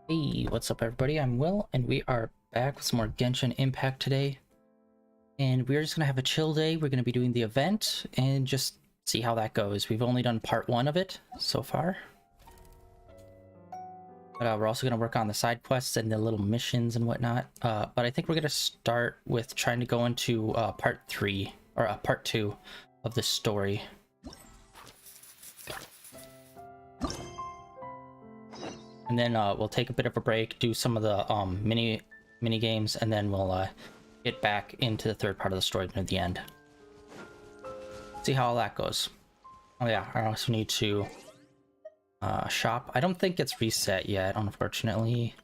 Hey, what's up everybody? I'm Will, and we are back with some more Genshin Impact today. And we're just gonna have a chill day. We're gonna be doing the event and just see how that goes. We've only done part 1 of it so far. But we're also gonna work on the side quests and the little missions and whatnot. But I think we're gonna start with trying to go into part 3, or part 2 of the story. And then we'll take a bit of a break, do some of the mini games, and then we'll get back into the third part of the story near the end. See how all that goes. Oh yeah, I also need to shop. I don't think it's reset yet, unfortunately.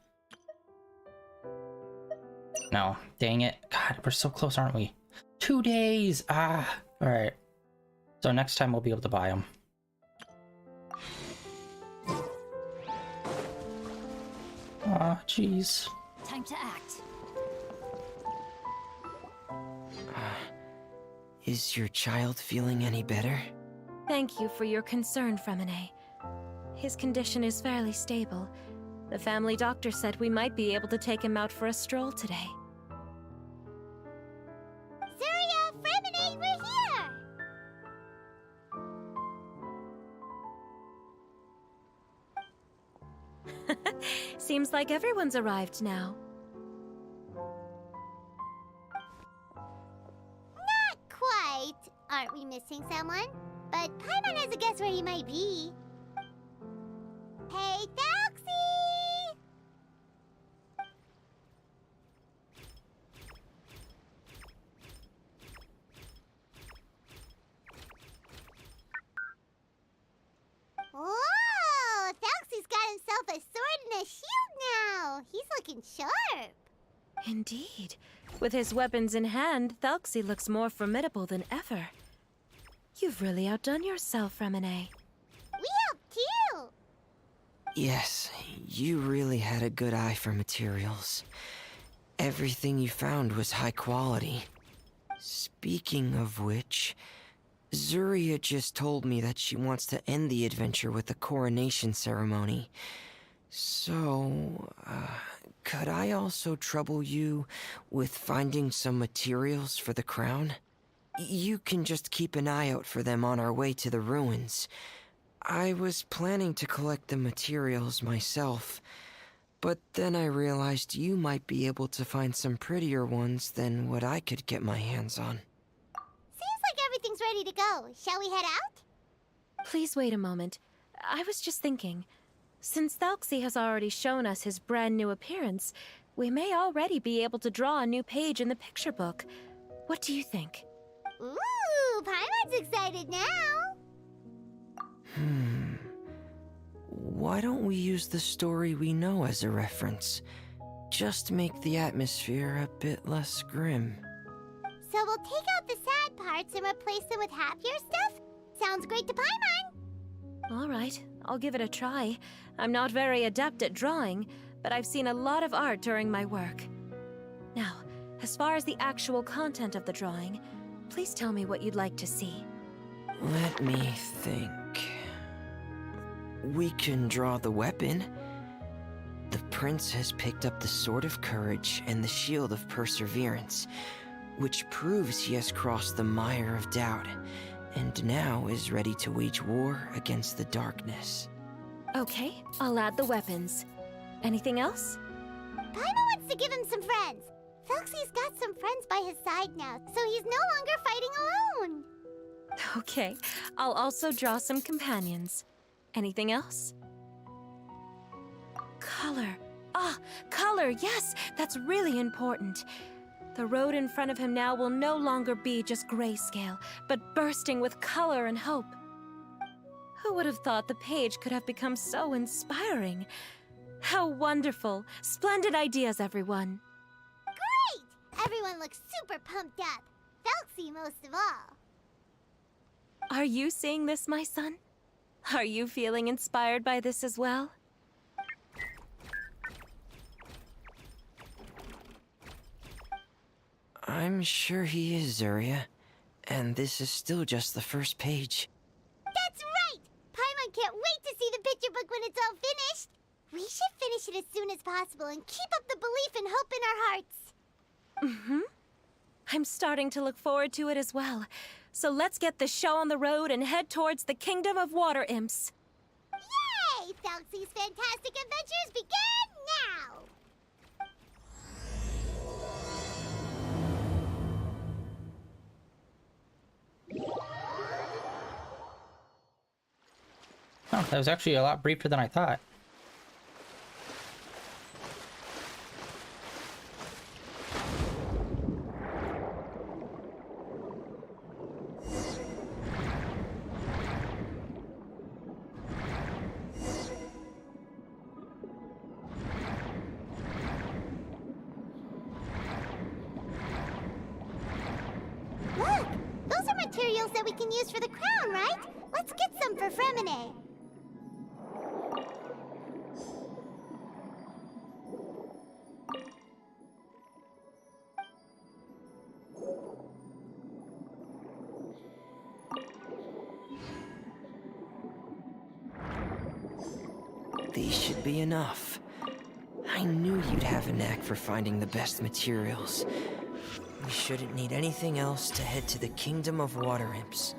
No, dang it. God, we're so close, aren't we? 2 days! Ah! Alright. So next time we'll be able to buy them. Aw, jeez. Time to act. Is your child feeling any better? Thank you for your concern, Fremine. His condition is fairly stable. The family doctor said we might be able to take him out for a stroll today. Surya, Fremine, we're here! Seems like everyone's arrived now. Not quite. Aren't we missing someone? But Paimon has a guess where he might be. Hey, Taxi! Whoa! Taxi's got himself a sword and a shield now. He's looking sharp. Indeed. With his weapons in hand, Thalxi looks more formidable than ever. You've really outdone yourself, Fremine. We helped too. Yes, you really had a good eye for materials. Everything you found was high quality. Speaking of which, Zuria just told me that she wants to end the adventure with a coronation ceremony. So, could I also trouble you with finding some materials for the crown? You can just keep an eye out for them on our way to the ruins. I was planning to collect the materials myself, but then I realized you might be able to find some prettier ones than what I could get my hands on. Seems like everything's ready to go. Shall we head out? Please wait a moment. I was just thinking. Since Thalxi has already shown us his brand new appearance, we may already be able to draw a new page in the picture book. What do you think? Ooh, Paimon's excited now. Why don't we use the story we know as a reference? Just make the atmosphere a bit less grim. So we'll take out the sad parts and replace them with happier stuff? Sounds great to Paimon. All right, I'll give it a try. I'm not very adept at drawing, but I've seen a lot of art during my work. Now, as far as the actual content of the drawing, please tell me what you'd like to see. Let me think. We can draw the weapon. The prince has picked up the Sword of Courage and the Shield of Perseverance, which proves he has crossed the mire of doubt, and now is ready to wage war against the darkness. Okay, I'll add the weapons. Anything else? Paimon wants to give him some friends. Foxy's got some friends by his side now, so he's no longer fighting alone. Okay, I'll also draw some companions. Anything else? Color. Ah, color, yes, that's really important. The road in front of him now will no longer be just grayscale, but bursting with color and hope. Who would have thought the page could have become so inspiring? How wonderful! Splendid ideas, everyone. Great! Everyone looks super pumped up. Foxy most of all. Are you seeing this, my son? Are you feeling inspired by this as well? I'm sure he is, Zuria. And this is still just the first page. That's right! Paimon can't wait to see the picture book when it's all finished. We should finish it as soon as possible and keep up the belief and hope in our hearts. I'm starting to look forward to it as well. So let's get the show on the road and head towards the Kingdom of Water Imps. Yay! Falxie's Fantastic Adventures begin now! Oh, that was actually a lot briefer than I thought. Look! Those are materials that we can use for the crown, right? Let's get some for Fremine. These should be enough. I knew you'd have a knack for finding the best materials. We shouldn't need anything else to head to the Kingdom of Water Imps.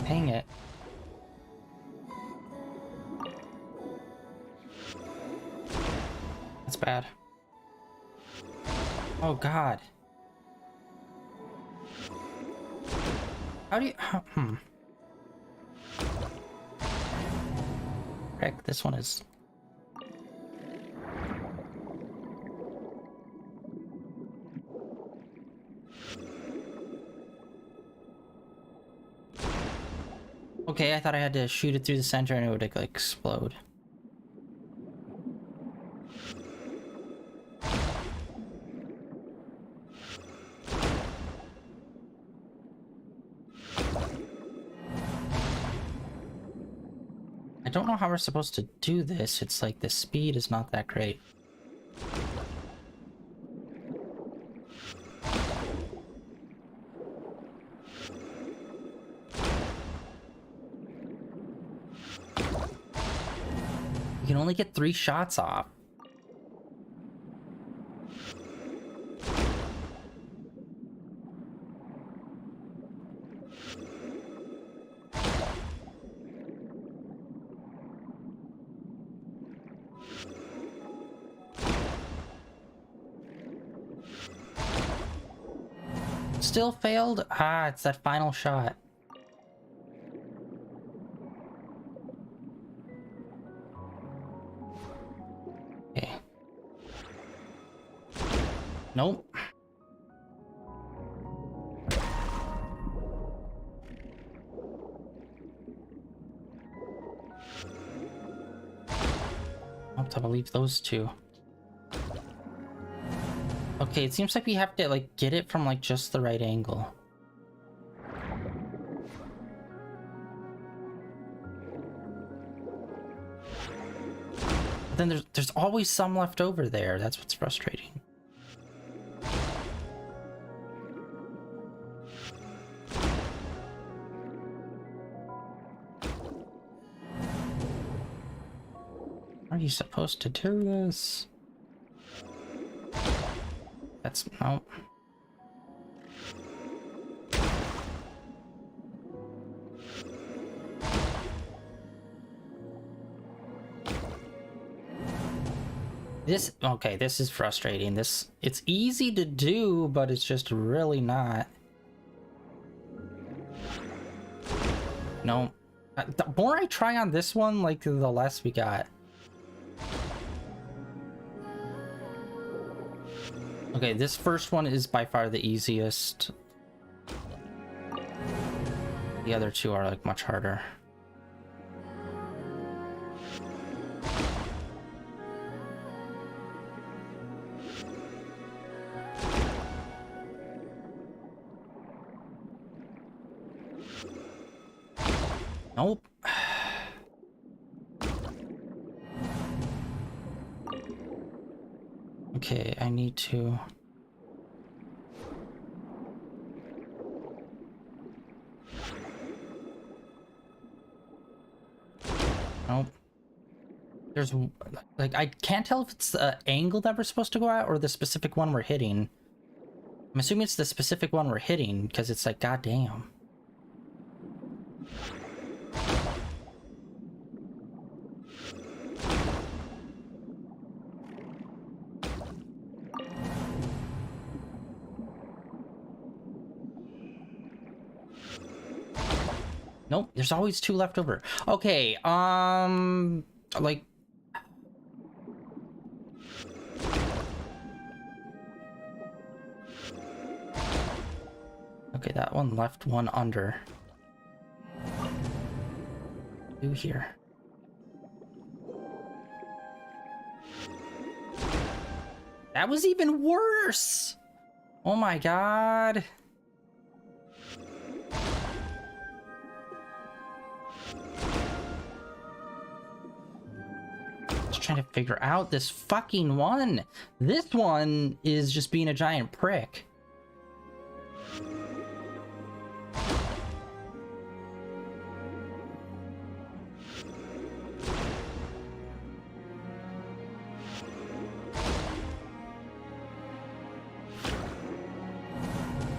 Dang it. That's bad. Oh god. How do you... Heck, this one is... Okay, I thought I had to shoot it through the center and it would like explode. I don't know how we're supposed to do this. It's like the speed is not that great. You can only get 3 shots off. Still failed? Ah, it's that final shot. Okay. Nope. I'll have to believe those two. Okay, it seems like we have to like get it from like just the right angle. But then there's always some left over there. That's what's frustrating. How are you supposed to do this? That's nope. Okay, this is frustrating. It's easy to do, but it's just really not. No. The more I try on this one, like, the less we got. Okay, this first one is by far the easiest. The other two are, like, much harder. Nope. Okay, I need to... Nope. There's, like, I can't tell if it's the angle that we're supposed to go at or the specific one we're hitting. I'm assuming it's the specific one we're hitting, because it's like, goddamn. Nope, there's always 2 left over. Okay, like... Okay, that one left one under. Do here. That was even worse! Oh my god. Just trying to figure out this fucking one. This one is just being a giant prick.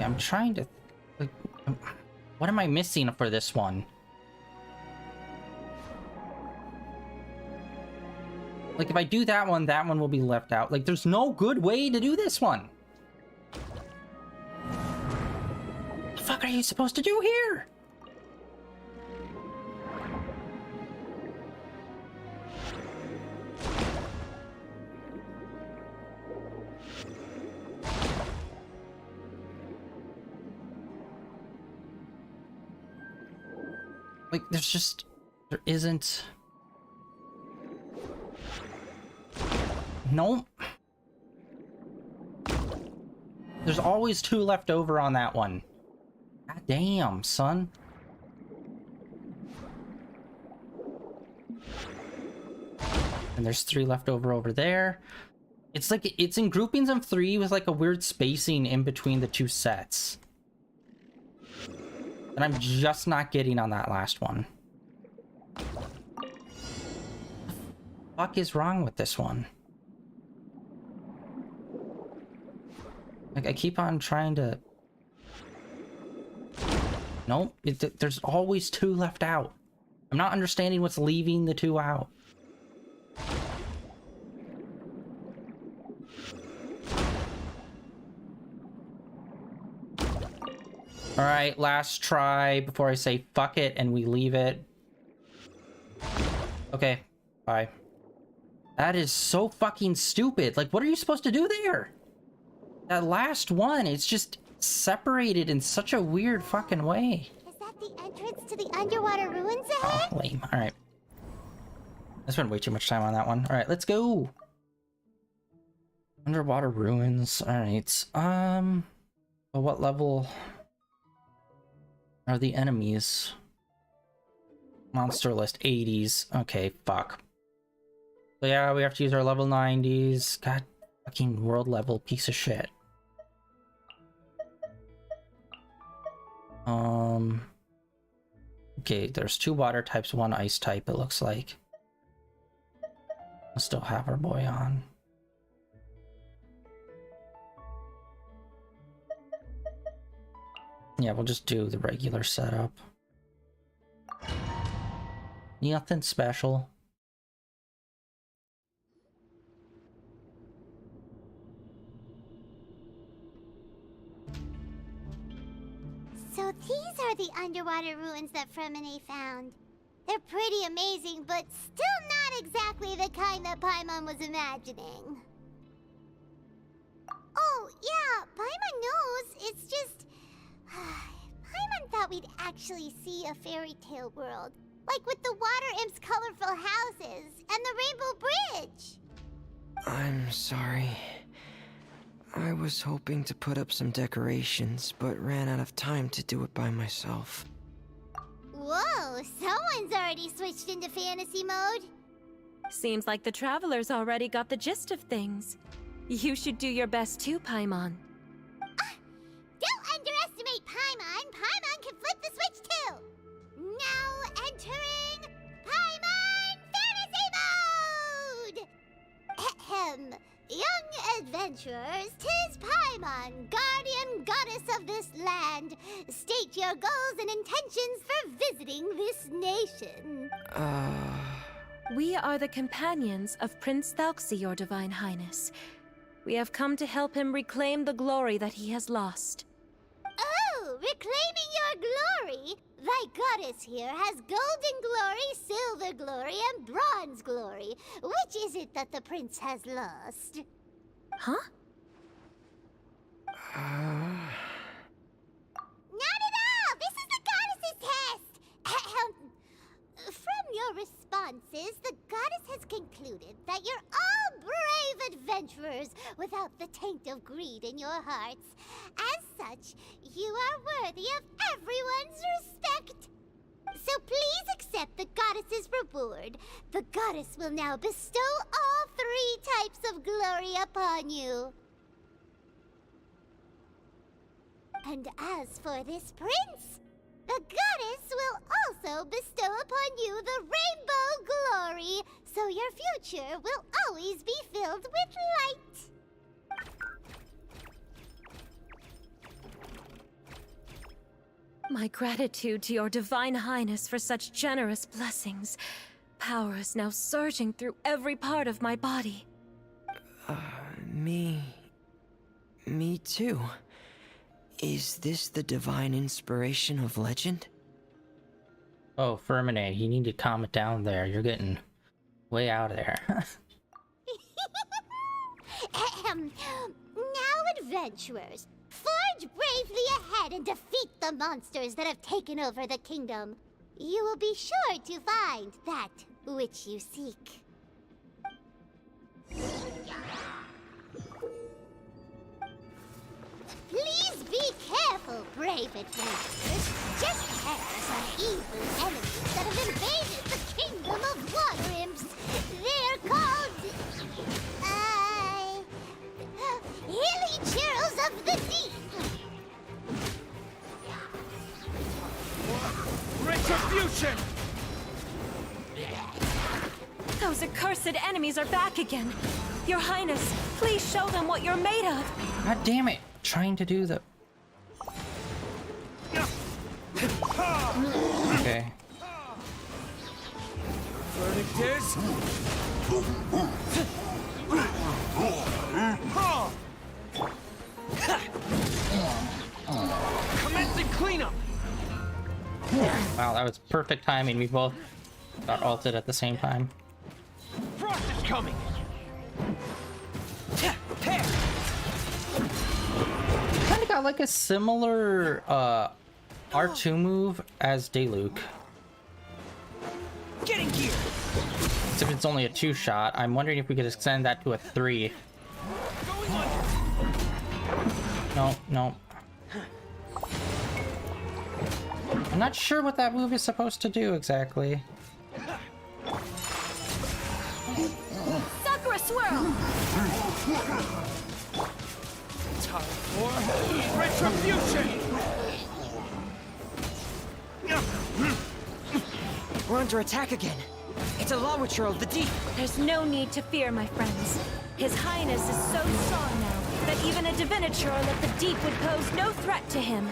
I'm trying to, like, what am I missing for this one? Like, if I do that one will be left out. Like, there's no good way to do this one. What the fuck are you supposed to do here? Like, there isn't... Nope. There's always 2 left over on that one. God damn, son. And there's 3 left over there. It's like, it's in groupings of 3 with like a weird spacing in between the 2 sets. And I'm just not getting on that last one. What the fuck is wrong with this one? Like, I keep on trying to... Nope, there's always 2 left out. I'm not understanding what's leaving the 2 out. Alright, last try before I say fuck it and we leave it. Okay, bye. That is so fucking stupid. Like, what are you supposed to do there? That last one, it's just separated in such a weird fucking way. Is that the entrance to the underwater ruins ahead? Oh, lame. Alright. I spent way too much time on that one. Alright, let's go. Underwater ruins. Alright. Well, what level are the enemies? Monster list 80s. Okay, fuck. So yeah, we have to use our level 90s. God, fucking world level piece of shit. Okay, there's 2 water types, 1 ice type, it looks like. We'll still have our boy on. Yeah, we'll just do the regular setup. Nothing special. So these are the underwater ruins that Fremine found. They're pretty amazing, but still not exactly the kind that Paimon was imagining. Oh, yeah, Paimon knows. It's just... Paimon thought we'd actually see a fairy tale world. Like with the water imp's colorful houses and the rainbow bridge. I'm sorry. I was hoping to put up some decorations, but ran out of time to do it by myself. Whoa, someone's already switched into fantasy mode. Seems like the travelers already got the gist of things. You should do your best too, Paimon. Don't underestimate Paimon. Paimon can flip the switch too. Now entering Paimon Fantasy Mode! Ahem. Young adventurers, 'tis Paimon, guardian goddess of this land. State your goals and intentions for visiting this nation. We are the companions of Prince Thalxi, your Divine Highness. We have come to help him reclaim the glory that he has lost. Oh, reclaiming your glory? Thy goddess here has golden glory, silver glory, and bronze glory. Which is it that the prince has lost? Huh? Not at all! This is the goddess's test! From your responses, the goddess has concluded that you're all brave adventurers without the taint of greed in your hearts. As such, you are worthy of everyone's respect. So please accept the goddess's reward. The goddess will now bestow all 3 types of glory upon you. And as for this prince, the goddess will also bestow upon you the rainbow glory, so your future will always be filled with light. My gratitude to your Divine Highness for such generous blessings. Power is now surging through every part of my body. Me too. Is this the divine inspiration of legend? Oh, Ferminate, you need to calm it down there. You're getting way out of there. Now, adventurers, forge bravely ahead and defeat the monsters that have taken over the kingdom. You will be sure to find that which you seek. Please be careful, brave adventurers. Just ahead are some evil enemies that have invaded the kingdom of water imps. They're called... Hilly Churls of the Deep. Retribution! Those accursed enemies are back again. Your Highness, please show them what you're made of. God damn it! Trying to do the... Okay. Verdict commencing cleanup! Wow, that was perfect timing. We both got ulted at the same time. Frost is coming! Kinda got like a similar R2 move as Dayluk. Getting gear! Except it's only a 2-shot. I'm wondering if we could extend that to a 3. Going under! No, no. I'm not sure what that move is supposed to do exactly. Sakura Swirl! Time for retribution! We're under attack again. It's a Lawachurl of the Deep. There's no need to fear, my friends. His Highness is so strong now that even a Divinichurl of the Deep would pose no threat to him.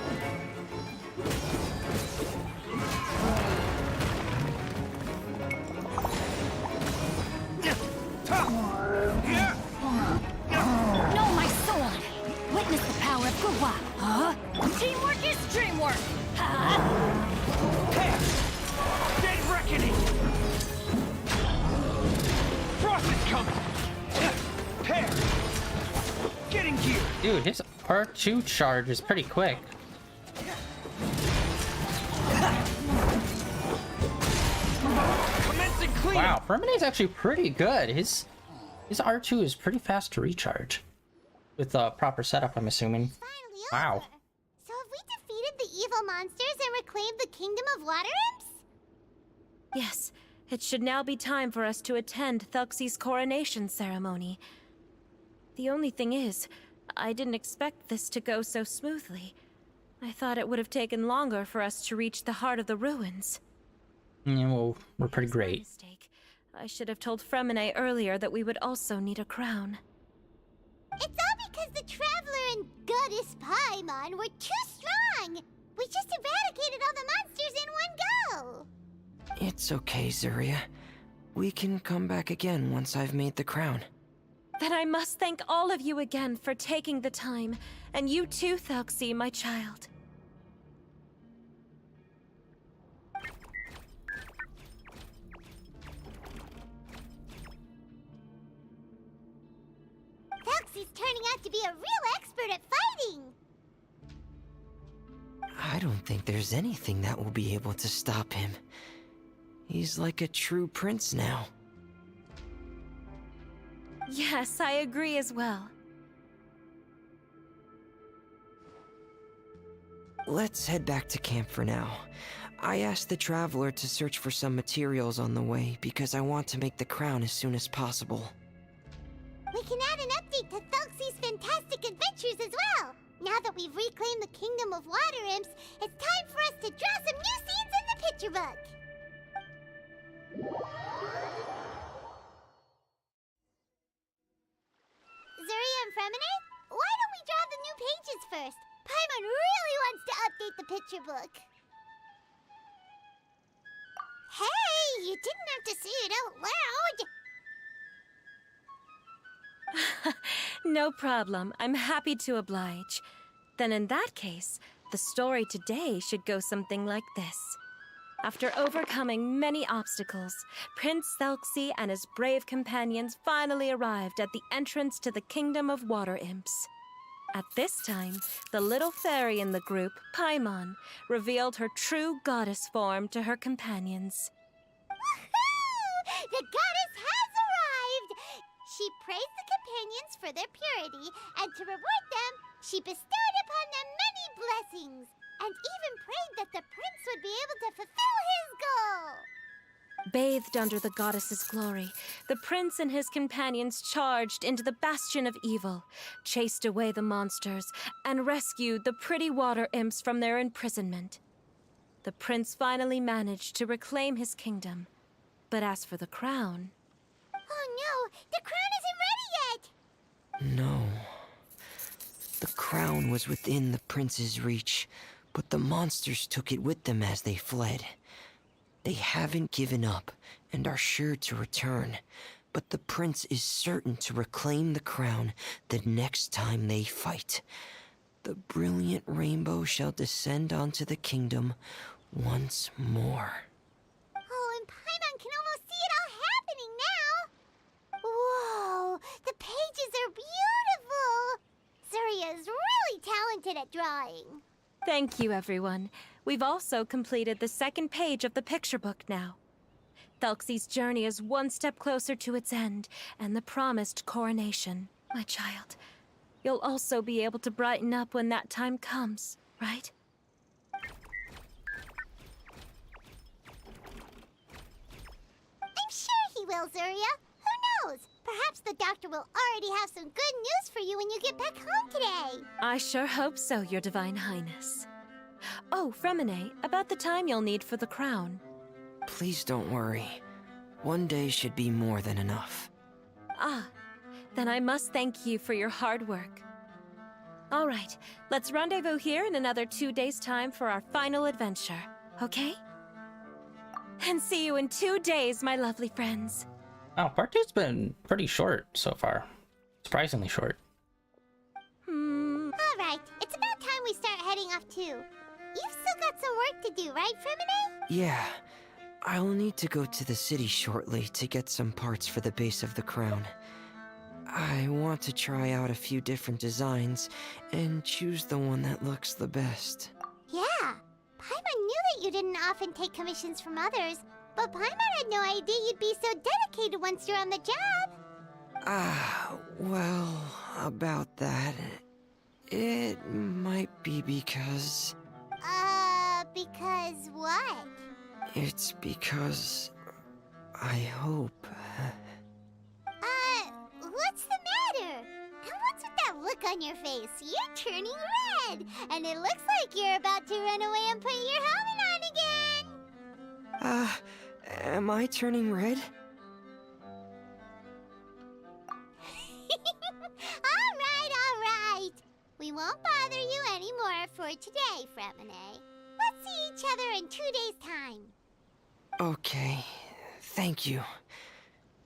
No, my sword! Witness the power of Gua! Huh? Teamwork is dreamwork! Huh? Dead reckoning! Frost is coming! Pair! Getting gear! Dude, his R2 charge is pretty quick. Commencing cleanup! Wow, Ferminate's actually pretty good. His R2 is pretty fast to recharge. With a proper setup, I'm assuming. Finally Wow. over. So have we defeated the evil monsters and reclaimed the kingdom of water imps? Yes, it should now be time for us to attend Thalxi's coronation ceremony. The only thing is, I didn't expect this to go so smoothly. I thought it would have taken longer for us to reach the heart of the ruins. Yeah, well, we're pretty It's my great. mistake. I should have told Fremine earlier that we would also need a crown. It's all because the Traveler and Goddess Paimon were too strong! We just eradicated all the monsters in one go! It's okay, Zuria. We can come back again once I've made the crown. Then I must thank all of you again for taking the time, and you too, Thalxi, my child. Thalxi's turning out to be a real expert at fighting! I don't think there's anything that will be able to stop him. He's like a true prince now. Yes, I agree as well. Let's head back to camp for now. I asked the Traveler to search for some materials on the way because I want to make the crown as soon as possible. We can add an update to Thalxi's fantastic adventures as well! Now that we've reclaimed the Kingdom of Water Imps, it's time for us to draw some new scenes in the picture book! Zuria and Fremine, why don't we draw the new pages first? Paimon really wants to update the picture book. Hey, you didn't have to say it out loud! No problem. I'm happy to oblige. Then in that case, the story today should go something like this. After overcoming many obstacles, Prince Thalxi and his brave companions finally arrived at the entrance to the Kingdom of Water Imps. At this time, the little fairy in the group, Paimon, revealed her true goddess form to her companions. Woohoo! The goddess has arrived! She praised the companions for their purity, and to reward them, she bestowed upon them many blessings, and even prayed that the prince would be able to fulfill his goal! Bathed under the goddess's glory, the prince and his companions charged into the bastion of evil, chased away the monsters, and rescued the pretty water imps from their imprisonment. The prince finally managed to reclaim his kingdom. But as for the crown... Oh no! The crown isn't ready yet! No. The crown was within the prince's reach, but the monsters took it with them as they fled. They haven't given up and are sure to return, but the prince is certain to reclaim the crown the next time they fight. The brilliant rainbow shall descend onto the kingdom once more. Oh, and Paimon can almost see it all happening now! Whoa! The pages are beautiful! Zuria is really talented at drawing. Thank you, everyone. We've also completed the second page of the picture book now. Thalxi's journey is one step closer to its end, and the promised coronation. My child, you'll also be able to brighten up when that time comes, right? I'm sure he will, Zuria. Who knows? Perhaps the doctor will already have some good news for you when you get back home today. I sure hope so, Your Divine Highness. Oh, Fremine, about the time you'll need for the crown. Please don't worry. One day should be more than enough. Ah, then I must thank you for your hard work. All right, let's rendezvous here in another 2 days' time for our final adventure, okay? And see you in 2 days, my lovely friends. Oh, part 2's been pretty short so far. Surprisingly short. Alright, it's about time we start heading off too. You've still got some work to do, right, Fremine? Yeah, I'll need to go to the city shortly to get some parts for the base of the crown. I want to try out a few different designs and choose the one that looks the best. Yeah, Paimon knew that you didn't often take commissions from others, but Paimon had no idea you'd be so dedicated once you're on the job. Well, about that, it might be because... Because what? It's because... I hope... What's the matter? I look on your face. You're turning red. And it looks like you're about to run away and put your helmet on again. Am I turning red? All right. We won't bother you anymore for today, Fremine. Let's see each other in 2 days' time. Okay, thank you.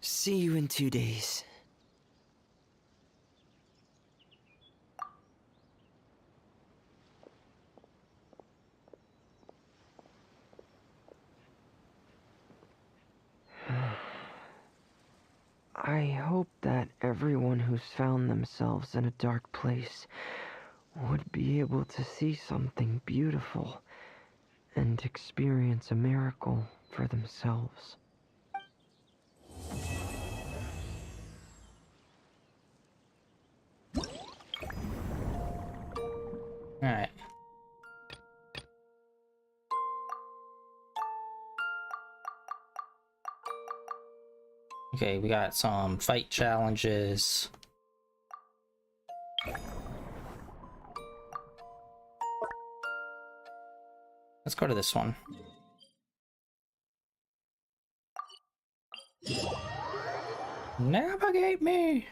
See you in 2 days. I hope that everyone who's found themselves in a dark place would be able to see something beautiful and experience a miracle for themselves. Alright. Okay, we got some fight challenges. Let's go to this one. Navigate me!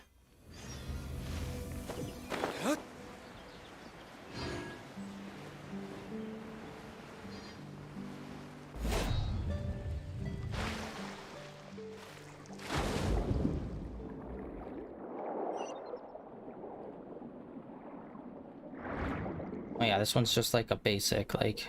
Oh yeah, this one's just like a basic, like...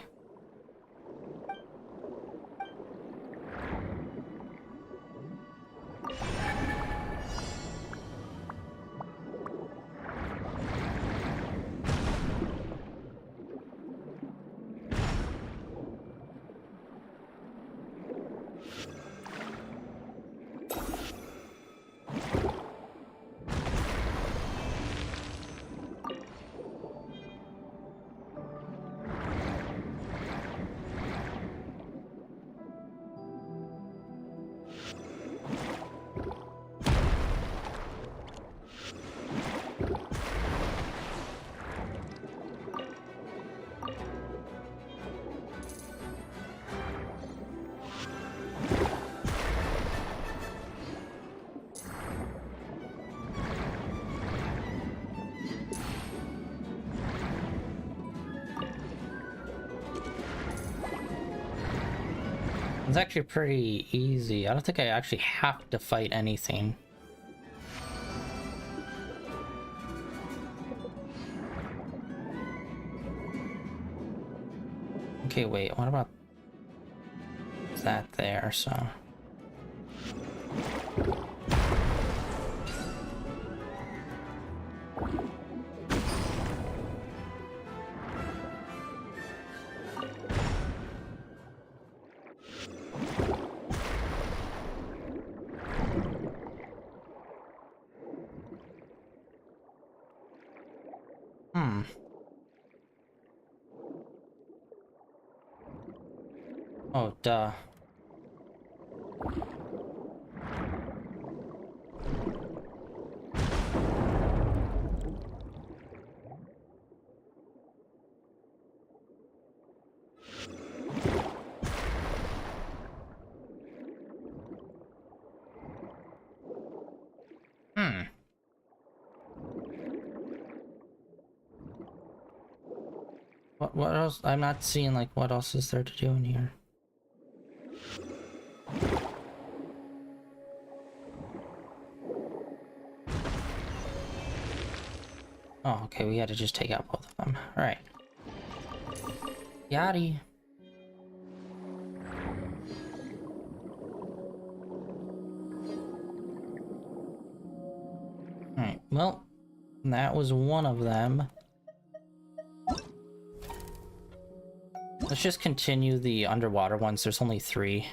It's actually pretty easy. I don't think I actually have to fight anything. Okay, wait, what about that there, so... Oh, duh. What else? I'm not seeing, like, what else is there to do in here? Oh, okay, we had to just take out both of them. Alright. Yachty. Alright, well, that was one of them. Let's just continue the underwater ones. There's only 3.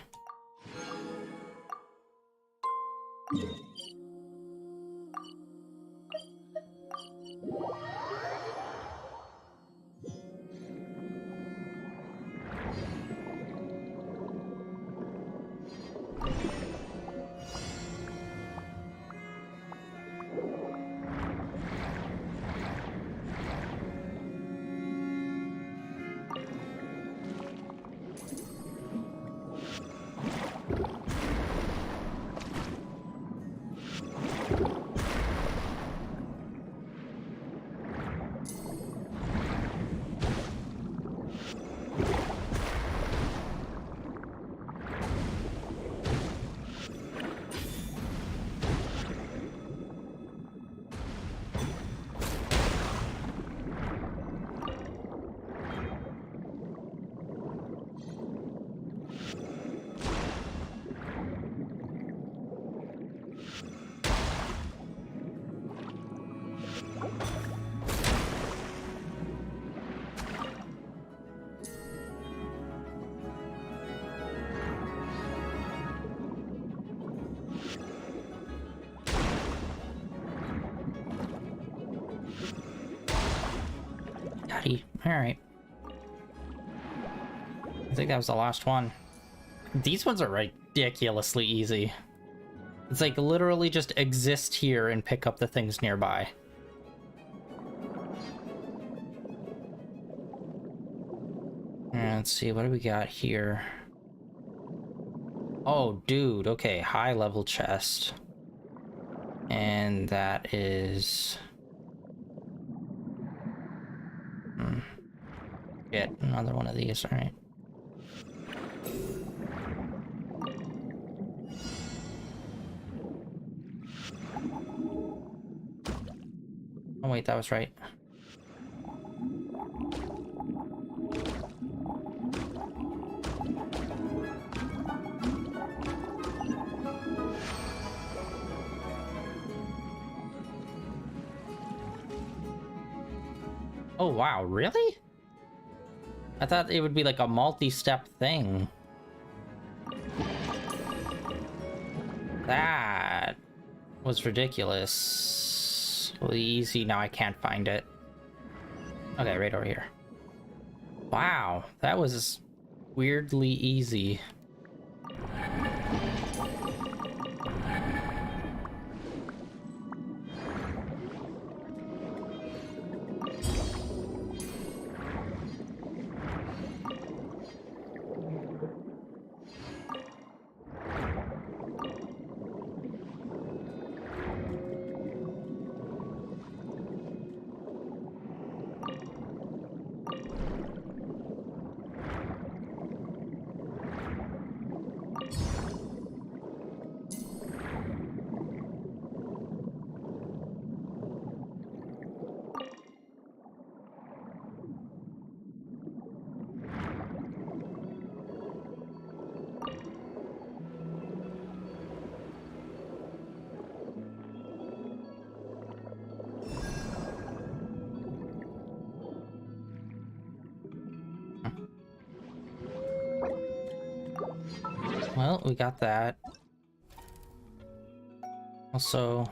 buddy. Alright. I think that was the last one. These ones are ridiculously easy. It's like literally just exist here and pick up the things nearby. And let's see, what do we got here? Oh, dude, okay, high level chest. And that is... Get another one of these, alright. Oh wait, that was right. Oh wow, really? I thought it would be like a multi-step thing. That was ridiculous. Really easy, now I can't find it. Okay, right over here. Wow, that was weirdly easy. Well, we got that. Also,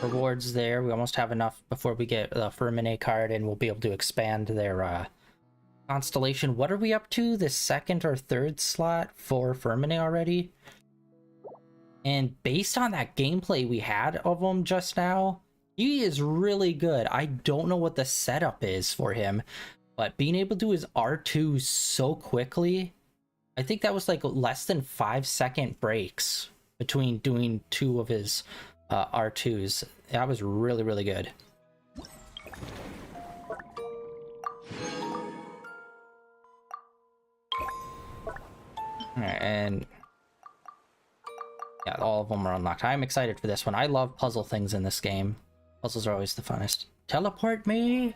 rewards there. We almost have enough before we get the Fermine card, and we'll be able to expand their constellation. What are we up to? The second or third slot for Fermine already? And based on that gameplay we had of him just now, he is really good. I don't know what the setup is for him, but being able to do his R2 so quickly, I think that was like less than 5-second breaks between doing two of his R2s. That was really, really good. Alright, and yeah, all of them are unlocked. I'm excited for this one. I love puzzle things in this game. Puzzles are always the funnest. Teleport me!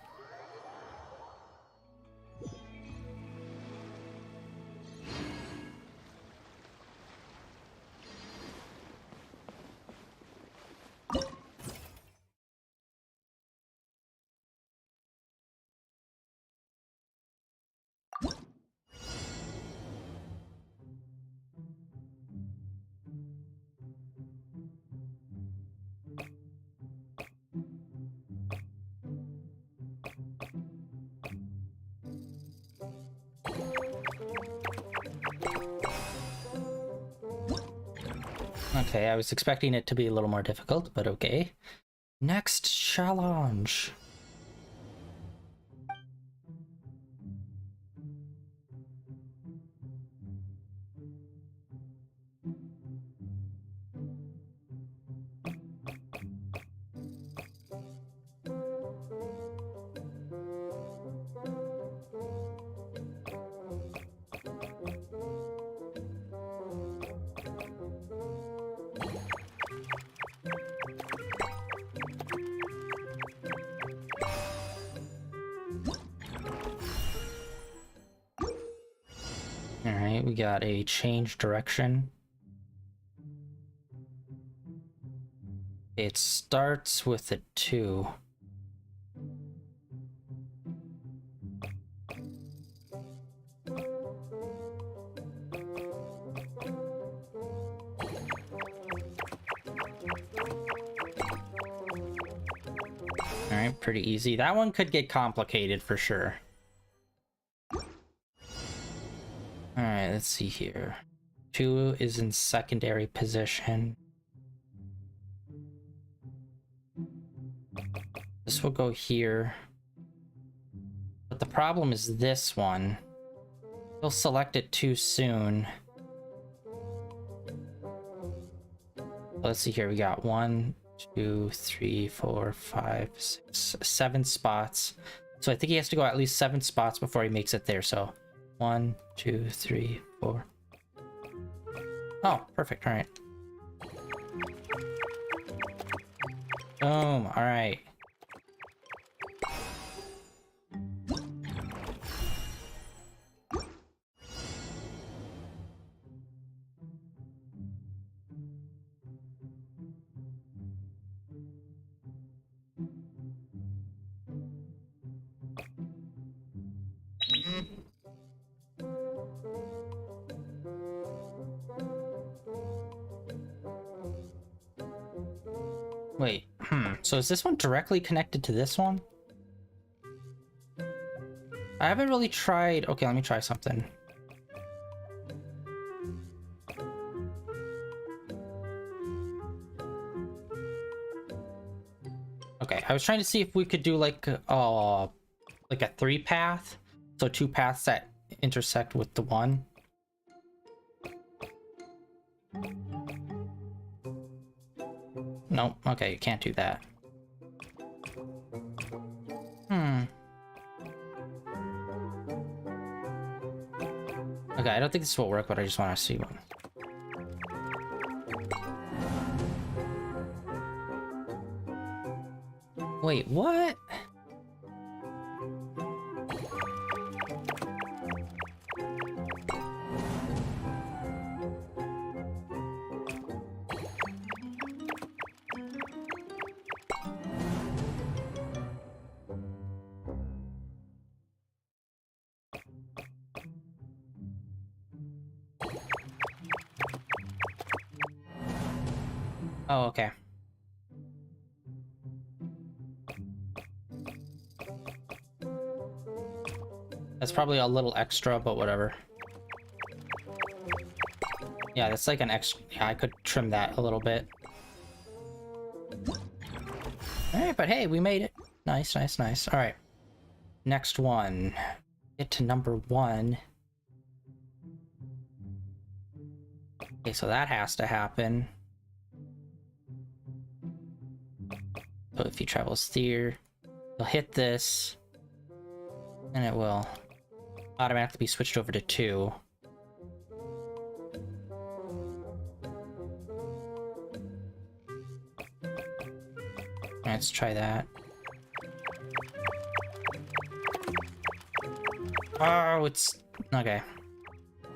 Okay, I was expecting it to be a little more difficult, but okay. Next challenge. Alright, we got a change direction. It starts with a 2. Alright, Alright, pretty easy. That one could get complicated for sure. Alright, let's see here. 2 is in secondary position. This will go here. But the problem is this one. He'll select it too soon. Let's see here. We got 1, 2, 3, 4, 5, 6, 7 spots. So I think he has to go at least 7 spots before he makes it there. So 1, 2, 3, 4. Oh, perfect. All right. Boom. All right. Wait, so is this one directly connected to this one? I haven't really tried... Okay, let me try something. Okay, I was trying to see if we could do like a 3-path. So 2 paths that intersect with the one. Nope. Okay, you can't do that. Okay, I don't think this will work, but I just want to see one. Wait, what? Oh, okay. That's probably a little extra, but whatever. Yeah, that's like an extra... Yeah, I could trim that a little bit. Alright, but hey, we made it. Nice, nice, nice. Alright. Next one. Get to number 1. Okay, so that has to happen. So if he travels here, he'll hit this, and it will automatically be switched over to 2. Let's try that. Oh, it's... Okay.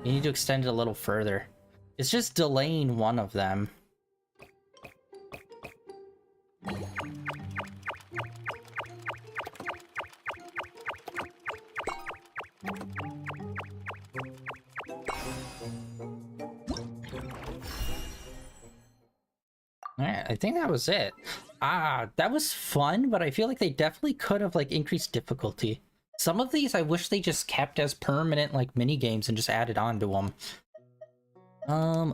You need to extend it a little further. It's just delaying one of them. Alright, I think that was it. That was fun, but I feel like they definitely could have like increased difficulty. Some of these I wish they just kept as permanent like mini games and just added on to them.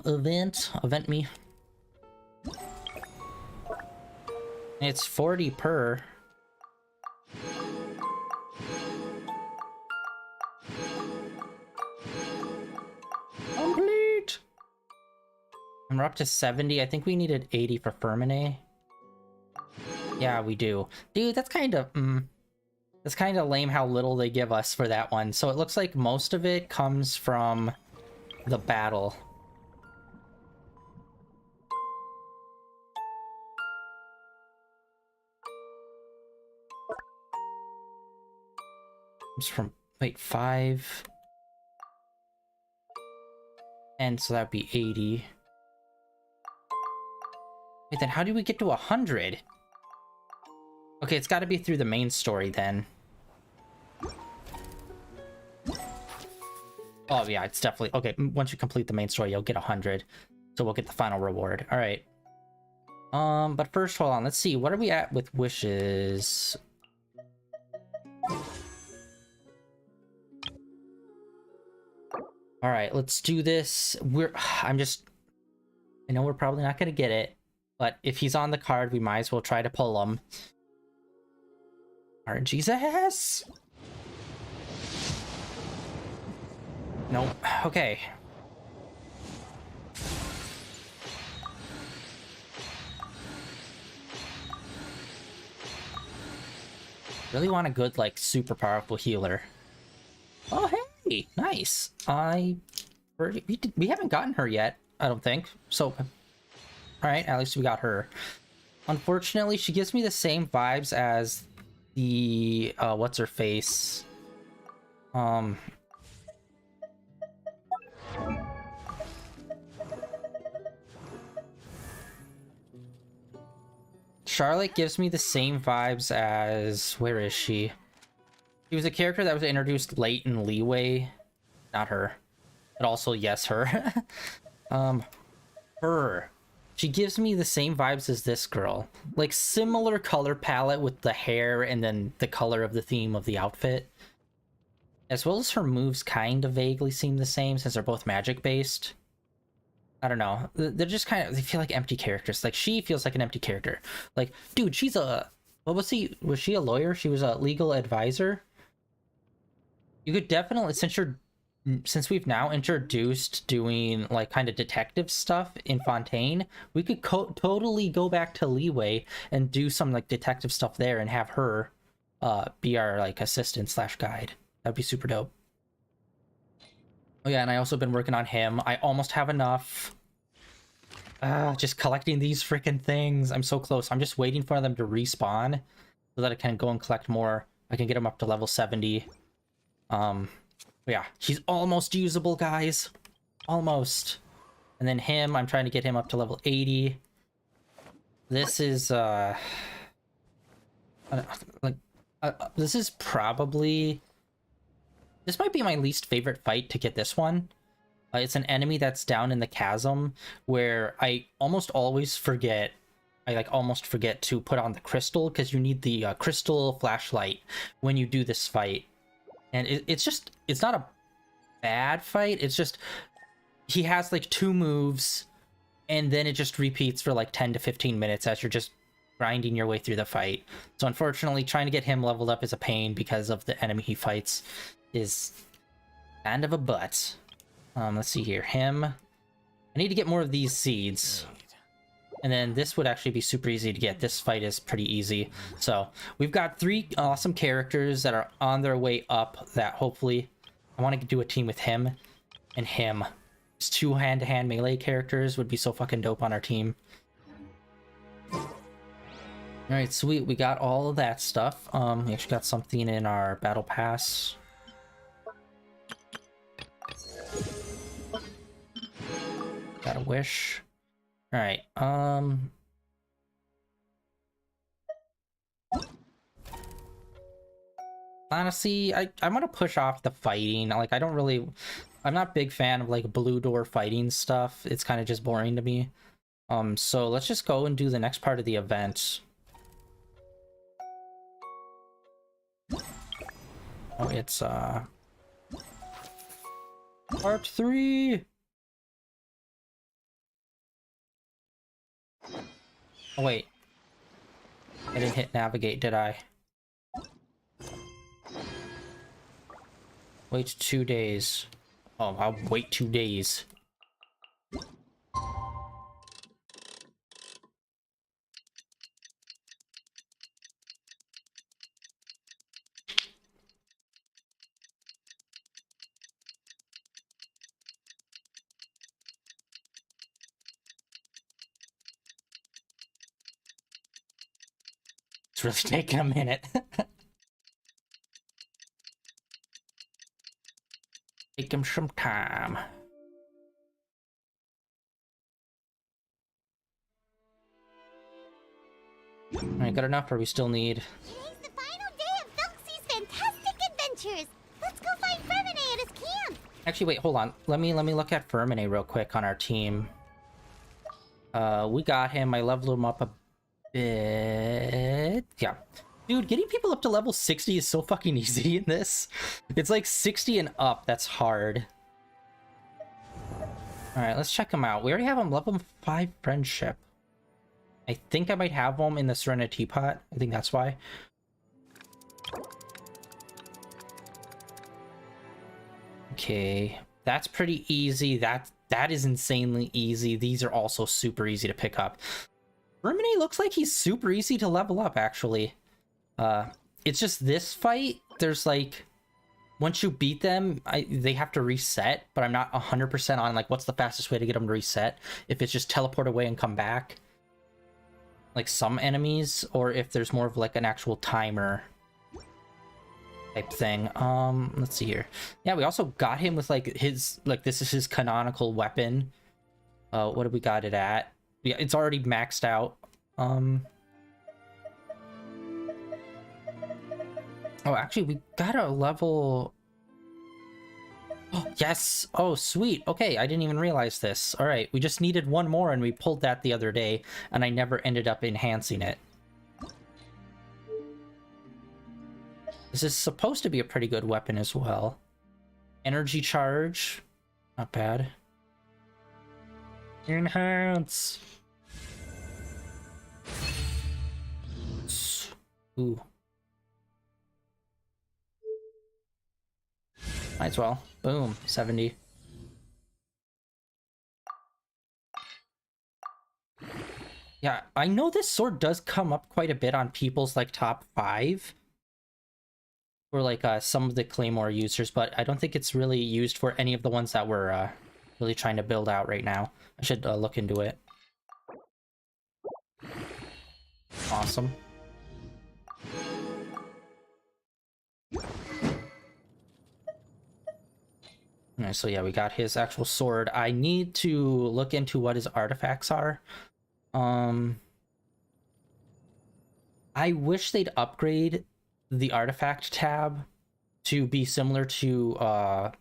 Event me. It's 40 per. Complete. And we're up to 70. I think we needed 80 for Fermine. Yeah, we do. Dude, that's kind of that's kind of lame how little they give us for that one. So it looks like most of it comes from the battle. It's from, wait, 5. And so that'd be 80. Wait, then how do we get to 100? Okay, it's got to be through the main story then. Oh yeah, it's definitely... Okay, once you complete the main story, you'll get 100. So we'll get the final reward. Alright. But first, hold on. Let's see. What are we at with wishes? All right, let's do this. I know we're probably not gonna get it, but if he's on the card, we might as well try to pull him. All right, Jesus. Nope. Okay. Really want a good, like, super powerful healer. Oh, hey, nice. We haven't gotten her yet, I don't think. So, all right, at least we got her. Unfortunately, she gives me the same vibes as the what's her face. Charlotte gives me the same vibes as... Where is she? She was a character that was introduced late in Leeway. Not her. But also, yes, her. Her. She gives me the same vibes as this girl. Like, similar color palette with the hair and then the color of the theme of the outfit. As well as her moves kind of vaguely seem the same since they're both magic-based. I don't know. They're just kind of... They feel like empty characters. Like, she feels like an empty character. Like, dude, she's a... What was she? Was she a lawyer? She was a legal advisor? You could definitely... Since we've now introduced doing, like, kind of detective stuff in Fontaine, we could totally go back to Leeway and do some, like, detective stuff there and have her be our, like, assistant / guide. That'd be super dope. Oh yeah, and I also been working on him. I almost have enough. Just collecting these freaking things. I'm so close. I'm just waiting for them to respawn so that I can go and collect more. I can get them up to level 70. But yeah, she's almost usable, guys. Almost. And then him, I'm trying to get him up to level 80. This is, this is probably... This might be my least favorite fight to get this one. It's an enemy that's down in the chasm where I almost always forget. I almost forget to put on the crystal because you need the crystal flashlight when you do this fight. And it's not a bad fight. It's just he has like 2 moves and then it just repeats for like 10 to 15 minutes as you're just grinding your way through the fight. So unfortunately, trying to get him leveled up is a pain because of the enemy he fights. Is kind of a butt. Let's see here. Him. I need to get more of these seeds. And then this would actually be super easy to get. This fight is pretty easy. So we've got 3 awesome characters that are on their way up that hopefully... I want to do a team with him and him. These 2 hand-to-hand melee characters would be so fucking dope on our team. Alright, sweet. We got all of that stuff. We actually got something in our battle pass. Got a wish. All right. Honestly, I'm gonna push off the fighting. Like, I'm not a big fan of like blue door fighting stuff. It's kind of just boring to me. So let's just go and do the next part of the event. Oh, it's part 3. Oh, wait. I didn't hit navigate, did I? Wait 2 days. Oh, I'll wait 2 days. It's really taking a minute. Take him some time. Alright, got enough, or we still need... Today's the final day of Velxie's fantastic adventures. Let's go find Fermine at his camp. Actually, wait, hold on. Let me look at Fermine real quick on our team. We got him. I leveled him up a bit. Yeah. Dude, getting people up to level 60 is so fucking easy in this. It's like 60 and up, that's hard. Alright, let's check him out. We already have him level 5 friendship. I think I might have him in the Serenity Pot. I think that's why. Okay, that's pretty easy. That is insanely easy. These are also super easy to pick up. Vermine looks like he's super easy to level up, actually. It's just this fight, there's like, once you beat them, they have to reset, but I'm not 100% on like what's the fastest way to get them to reset. If it's just teleport away and come back, like some enemies, or if there's more of like an actual timer type thing. Let's see here. Yeah, we also got him with like his, like this is his canonical weapon. What do we got it at? Yeah, it's already maxed out. Oh, actually, we got a level... Oh, yes! Oh, sweet! Okay, I didn't even realize this. Alright, we just needed one more and we pulled that the other day, and I never ended up enhancing it. This is supposed to be a pretty good weapon as well. Energy charge. Not bad. Enhance! Ooh. Might as well. Boom. 70. Yeah, I know this sword does come up quite a bit on people's like top 5. For like some of the Claymore users, but I don't think it's really used for any of the ones that we're really trying to build out right now. I should look into it. Awesome. Alright, so yeah, we got his actual sword. I need to look into what his artifacts are. I wish they'd upgrade the artifact tab to be similar to Honkai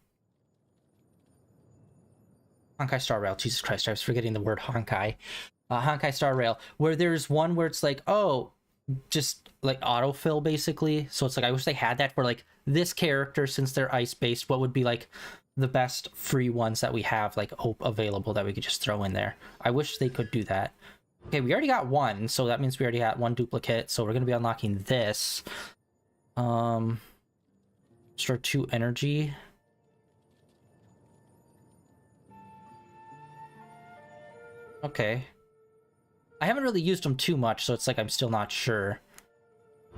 Star Rail. Jesus Christ, I was forgetting the word Honkai. Honkai Star Rail, where there's one where it's like, oh, just like autofill basically. So it's like, I wish they had that for like this character, since they're ice based, what would be like the best free ones that we have like available that we could just throw in there. I wish they could do that. Okay, we already got one, so that means we already had one duplicate, so we're gonna be unlocking this. Restore 2 energy. Okay. I haven't really used them too much, so it's like I'm still not sure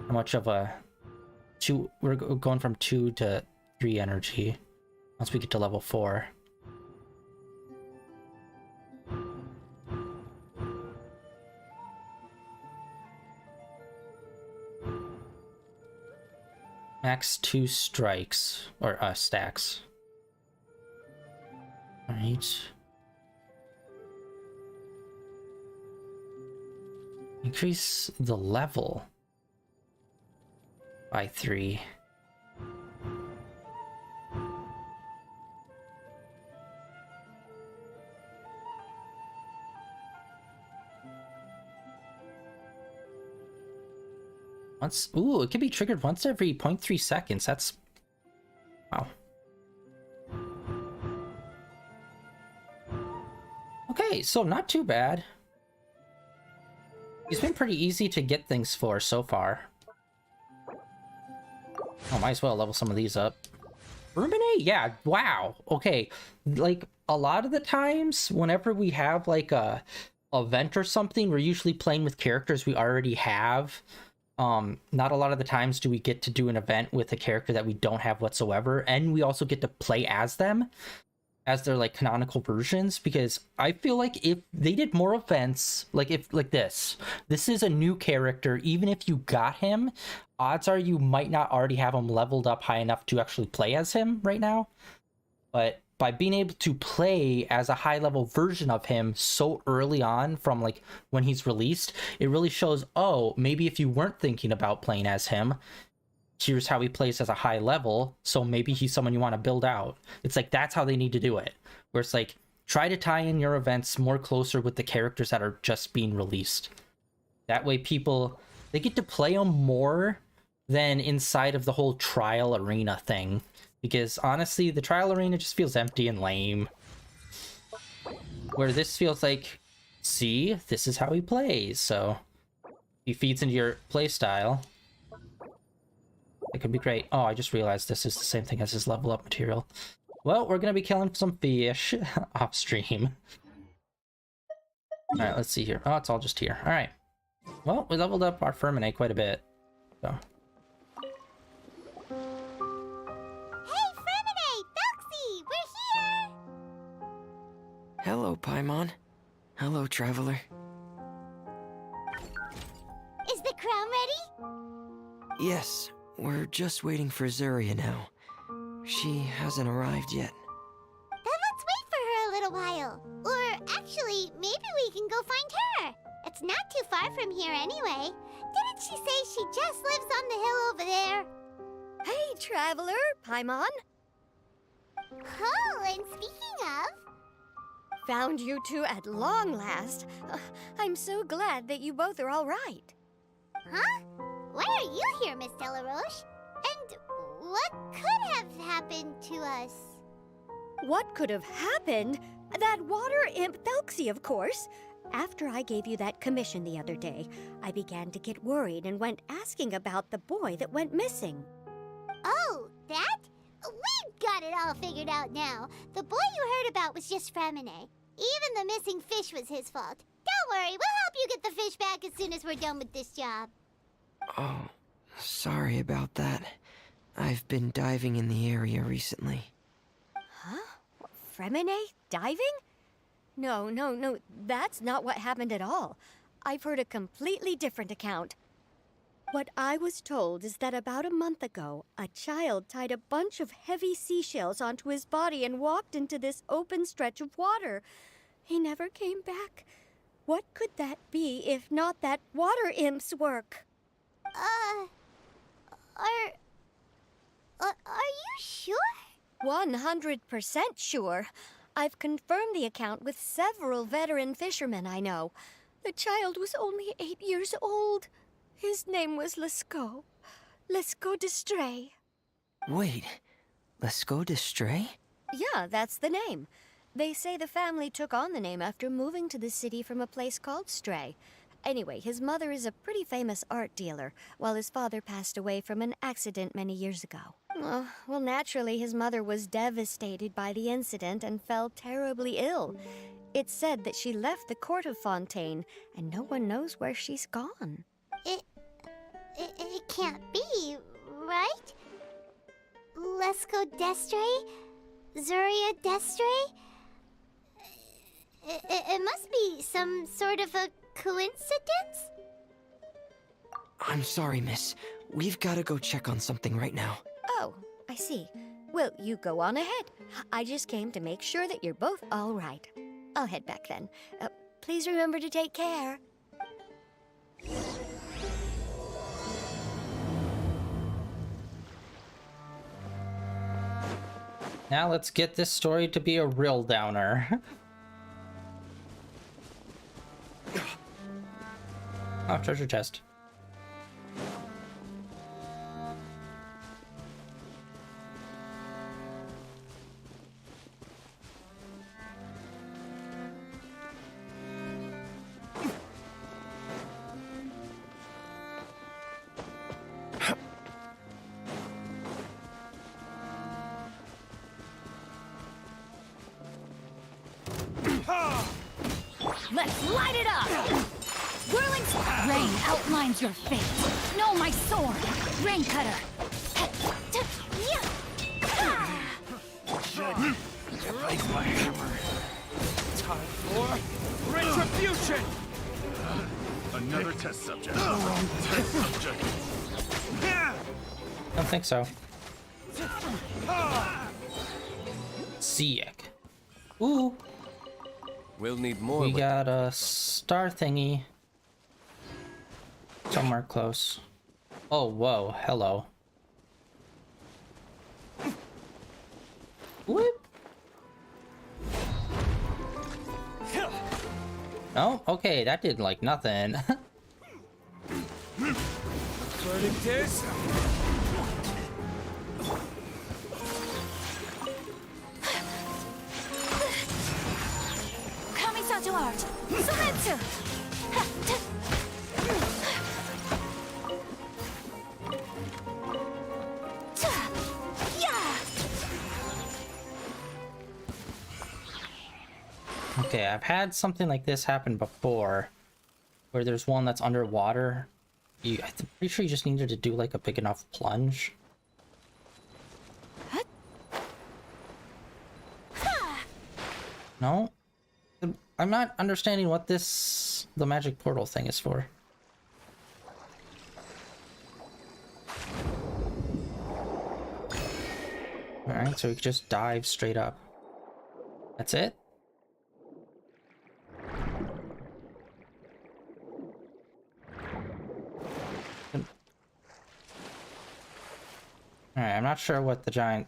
how much of a... We're going from 2 to 3 energy once we get to level 4. Max 2 strikes, or stacks. Alright. Increase the level by 3. Once, ooh, it can be triggered once every 0.3 seconds. That's... wow. Okay, so not too bad. He's been pretty easy to get things for so far. Oh, might as well level some of these up. Vermine? Yeah, wow. Okay, like, a lot of the times, whenever we have, like, a event or something, we're usually playing with characters we already have. Not a lot of the times do we get to do an event with a character that we don't have whatsoever, and we also get to play as them, as their like canonical versions, because I feel like if they did more events, like if like this is a new character, even if you got him, odds are you might not already have him leveled up high enough to actually play as him right now. But by being able to play as a high level version of him so early on from like when he's released, it really shows, oh, maybe if you weren't thinking about playing as him, here's how he plays as a high level, so maybe he's someone you want to build out. It's like, that's how they need to do it, where it's like, try to tie in your events more closer with the characters that are just being released. That way people, they get to play them more than inside of the whole trial arena thing. Because honestly, the trial arena just feels empty and lame. Where this feels like, see, this is how he plays, so he feeds into your play style. It could be great. Oh, I just realized this is the same thing as his level up material. Well, we're gonna be killing some fish off stream. Alright, let's see here. Oh, it's all just here. Alright. Well, we leveled up our Fermine quite a bit. So. Hey, Fremine! Belxie! We're here! Hello, Paimon. Hello, Traveler. Is the crown ready? Yes, we're just waiting for Zuria now. She hasn't arrived yet. Then let's wait for her a little while. Or actually, maybe we can go find her. It's not too far from here anyway. Didn't she say she just lives on the hill over there? Hey, Traveler, Paimon. Oh, and speaking of... Found you two at long last. I'm so glad that you both are all right. Huh? Why are you here, Miss Delaroche? And what could have happened to us? What could have happened? That water imp Belxie, of course. After I gave you that commission the other day, I began to get worried and went asking about the boy that went missing. Oh, that? We've got it all figured out now. The boy you heard about was just Fremine. Even the missing fish was his fault. Don't worry, we'll help you get the fish back as soon as we're done with this job. Oh, sorry about that. I've been diving in the area recently. Huh? Fremine diving? No, that's not what happened at all. I've heard a completely different account. What I was told is that about a month ago, a child tied a bunch of heavy seashells onto his body and walked into this open stretch of water. He never came back. What could that be if not that water imp's work? Are you sure? 100% sure. I've confirmed the account with several veteran fishermen I know. The child was only 8 years old. His name was Lescaut. Lescaut d'Estray. Wait, Lescaut d'Estray? Yeah, that's the name. They say the family took on the name after moving to the city from a place called Stray. Anyway, his mother is a pretty famous art dealer, while his father passed away from an accident many years ago. Well, naturally, his mother was devastated by the incident and fell terribly ill. It's said that she left the court of Fontaine, and no one knows where she's gone. It can't be, right? Lescaut d'Estray? Zuria d'Estray? It must be some sort of a coincidence? I'm sorry, miss. We've got to go check on something right now. Oh, I see. Well, you go on ahead. I just came to make sure that you're both all right. I'll head back then. Please remember to take care. Now let's get this story to be a real downer. Oh, treasure chest. Let's light it up! Whirling rain outlines your fate. No, my sword! Rain cutter! Raise my hammer. Time for retribution! Another test subject. Test subject. Don't think so. Sick. Ooh. We'll need more. We got a star thingy somewhere close. Oh, whoa, hello. Whoop. Oh, okay, that did like nothing. Verdict is... Coming guard! Sumetsu! Okay, I've had something like this happen before, where there's one that's underwater. I'm pretty sure you just needed to do like a big enough plunge. No? I'm not understanding what the magic portal thing is for. Alright, so we could just dive straight up. That's it? Alright, I'm not sure what the giant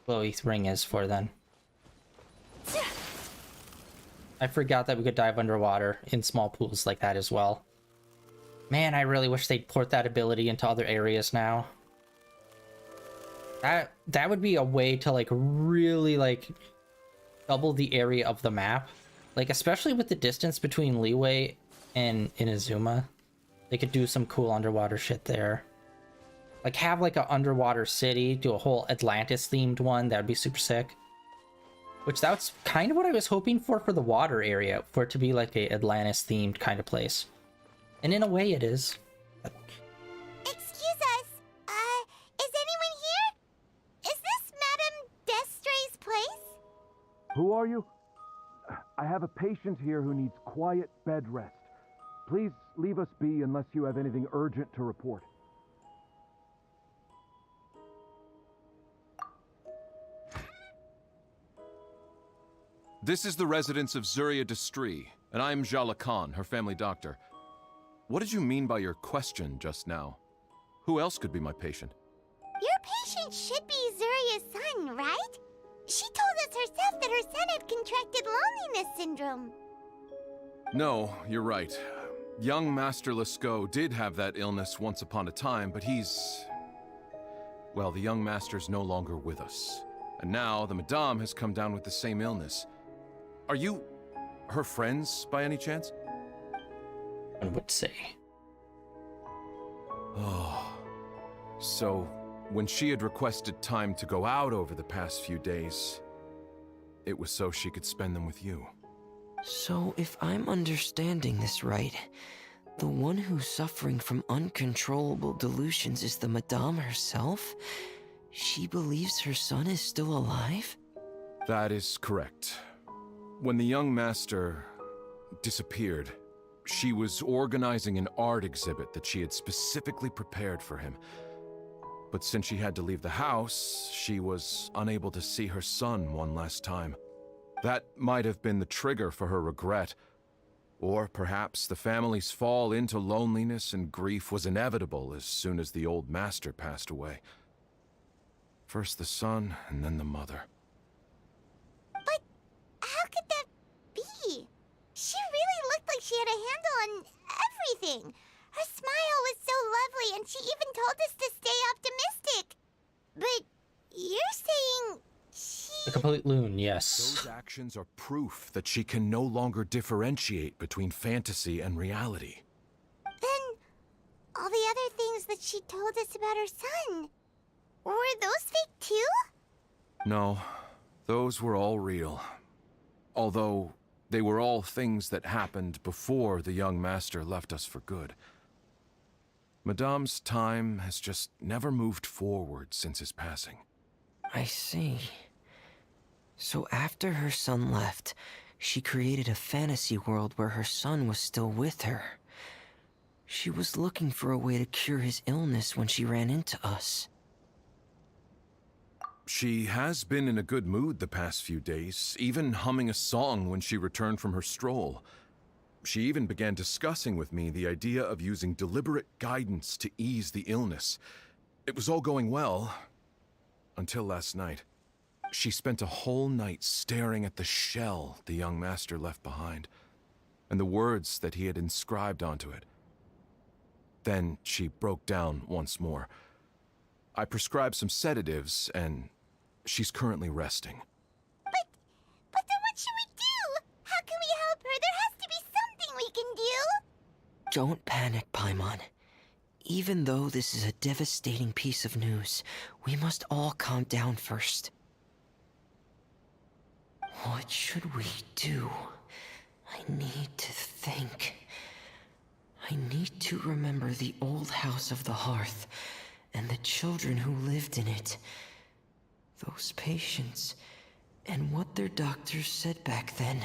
glowy ring is for then. I forgot that we could dive underwater in small pools like that as well. Man, I really wish they'd port that ability into other areas now. That would be a way to like really like double the area of the map. Like especially with the distance between Leeway and Inazuma. They could do some cool underwater shit there. Like have like an underwater city, do a whole Atlantis themed one, that would be super sick. Which that's kind of what I was hoping for the water area, for it to be like a Atlantis themed kind of place. And in a way it is. Excuse us, is anyone here? Is this Madame Destray's place? Who are you? I have a patient here who needs quiet bed rest. Please leave us be unless you have anything urgent to report. This is the residence of Zuria Destri, and I'm Jala Khan, her family doctor. What did you mean by your question just now? Who else could be my patient? Your patient should be Zuria's son, right? She told us herself that her son had contracted loneliness syndrome. No, you're right. Young Master Lescaut did have that illness once upon a time, but well, the young master's no longer with us. And now the Madame has come down with the same illness. Are you her friends by any chance? I would say. Oh. So, when she had requested time to go out over the past few days, it was so she could spend them with you. So, if I'm understanding this right, the one who's suffering from uncontrollable delusions is the Madame herself? She believes her son is still alive? That is correct. When the young master disappeared, she was organizing an art exhibit that she had specifically prepared for him. But since she had to leave the house, she was unable to see her son one last time. That might have been the trigger for her regret. Or perhaps the family's fall into loneliness and grief was inevitable as soon as the old master passed away. First the son, and then the mother. But how could that be? She really looked like she had a handle on everything. Her smile was so lovely, and she even told us to stay optimistic. But you're saying The complete loon, yes. Those actions are proof that she can no longer differentiate between fantasy and reality. Then all the other things that she told us about her son, were those fake too? No, those were all real. Although they were all things that happened before the young master left us for good. Madame's time has just never moved forward since his passing. I see. So after her son left, she created a fantasy world where her son was still with her. She was looking for a way to cure his illness when she ran into us. She has been in a good mood the past few days, even humming a song when she returned from her stroll. She even began discussing with me the idea of using deliberate guidance to ease the illness. It was all going well, until last night. She spent a whole night staring at the shell the young master left behind, and the words that he had inscribed onto it. Then she broke down once more. I prescribed some sedatives, and she's currently resting. But then what should we do? How can we help her Don't panic, Paimon. Even though this is a devastating piece of news, we must all calm down first. What should we do? I need to think. I need to remember the old house of the hearth and the children who lived in it. Those patients and what their doctors said back then.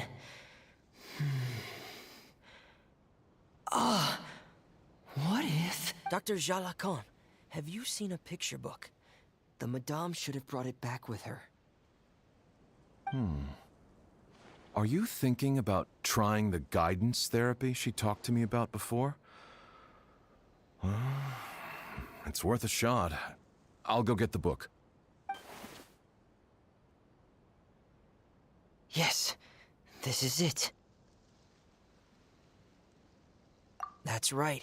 What if... Dr. Jalacon, have you seen a picture book? The Madame should have brought it back with her. Are you thinking about trying the guidance therapy she talked to me about before? It's worth a shot. I'll go get the book. Yes, this is it. That's right.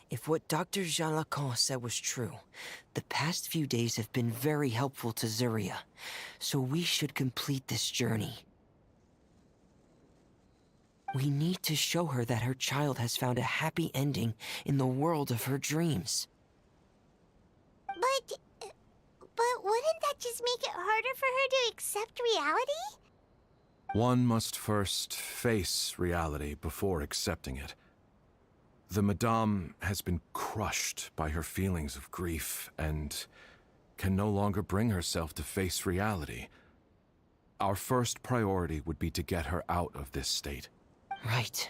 If what Dr. Jalacon said was true, the past few days have been very helpful to Zuria, so we should complete this journey. We need to show her that her child has found a happy ending in the world of her dreams. But wouldn't that just make it harder for her to accept reality? One must first face reality before accepting it. The Madame has been crushed by her feelings of grief and can no longer bring herself to face reality. Our first priority would be to get her out of this state. Right.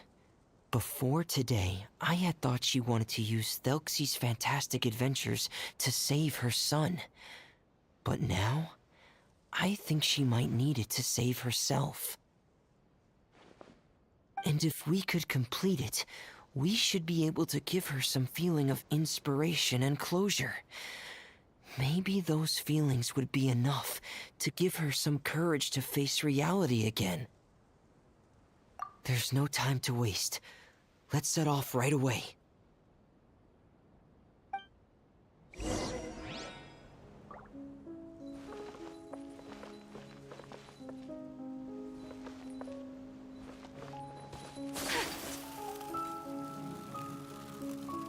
Before today, I had thought she wanted to use Thelxie's fantastic adventures to save her son. But now, I think she might need it to save herself. And if we could complete it, we should be able to give her some feeling of inspiration and closure. Maybe those feelings would be enough to give her some courage to face reality again. There's no time to waste. Let's set off right away.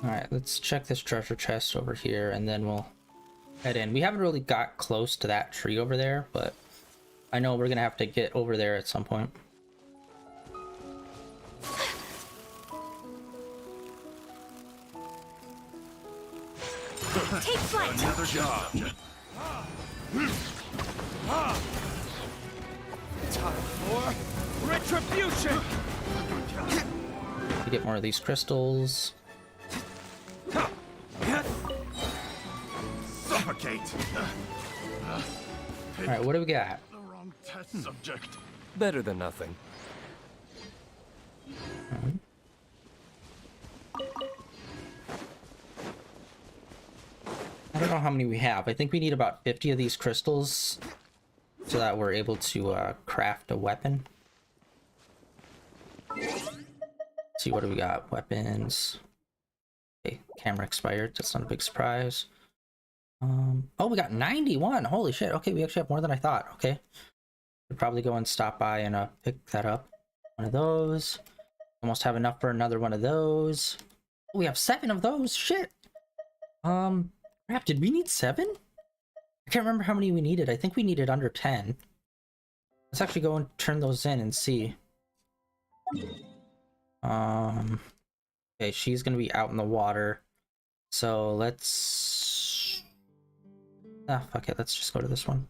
Alright, let's check this treasure chest over here, and then we'll head in. We haven't really got close to that tree over there, but I know we're gonna have to get over there at some point. Take flight! Another job. Time for retribution! To get more of these crystals. Suffocate! Alright, what do we got? The wrong test subject. Better than nothing. I don't know how many we have. I think we need about 50 of these crystals so that we're able to craft a weapon. Let's see, what do we got? Weapons. Okay, camera expired. That's not a big surprise. Oh, we got 91. Holy shit. Okay, we actually have more than I thought. Okay. Could probably go and stop by and pick that up. One of those. Almost have enough for another one of those. Oh, we have 7 of those. Shit. Crap, did we need 7? I can't remember how many we needed. I think we needed under 10. Let's actually go and turn those in and see. Okay, she's gonna be out in the water. So let's... Ah, fuck it. Let's just go to this one.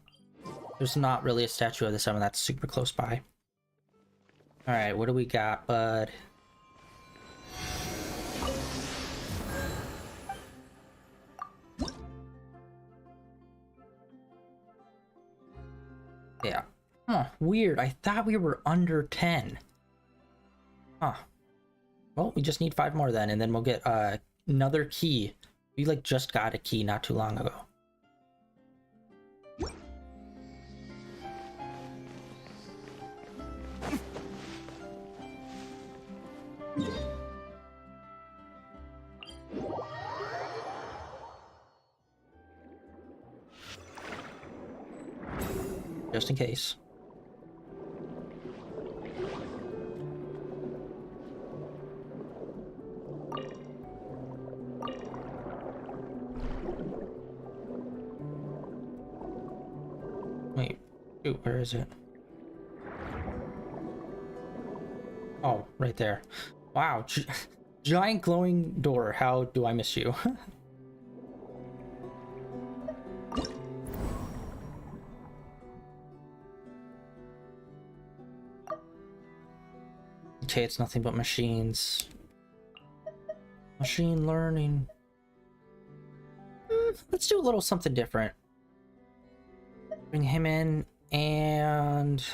There's not really a statue of the 7 that's super close by. Alright, what do we got, bud? Yeah. Huh, weird. I thought we were under 10. Huh. Well, we just need 5 more then, and then we'll get another key. We like just got a key not too long ago. Just in case. Shoot, where is it? Oh, right there. Wow, giant glowing door. How do I miss you? Okay, it's nothing but machines. Machine learning. Let's do a little something different. Bring him in and...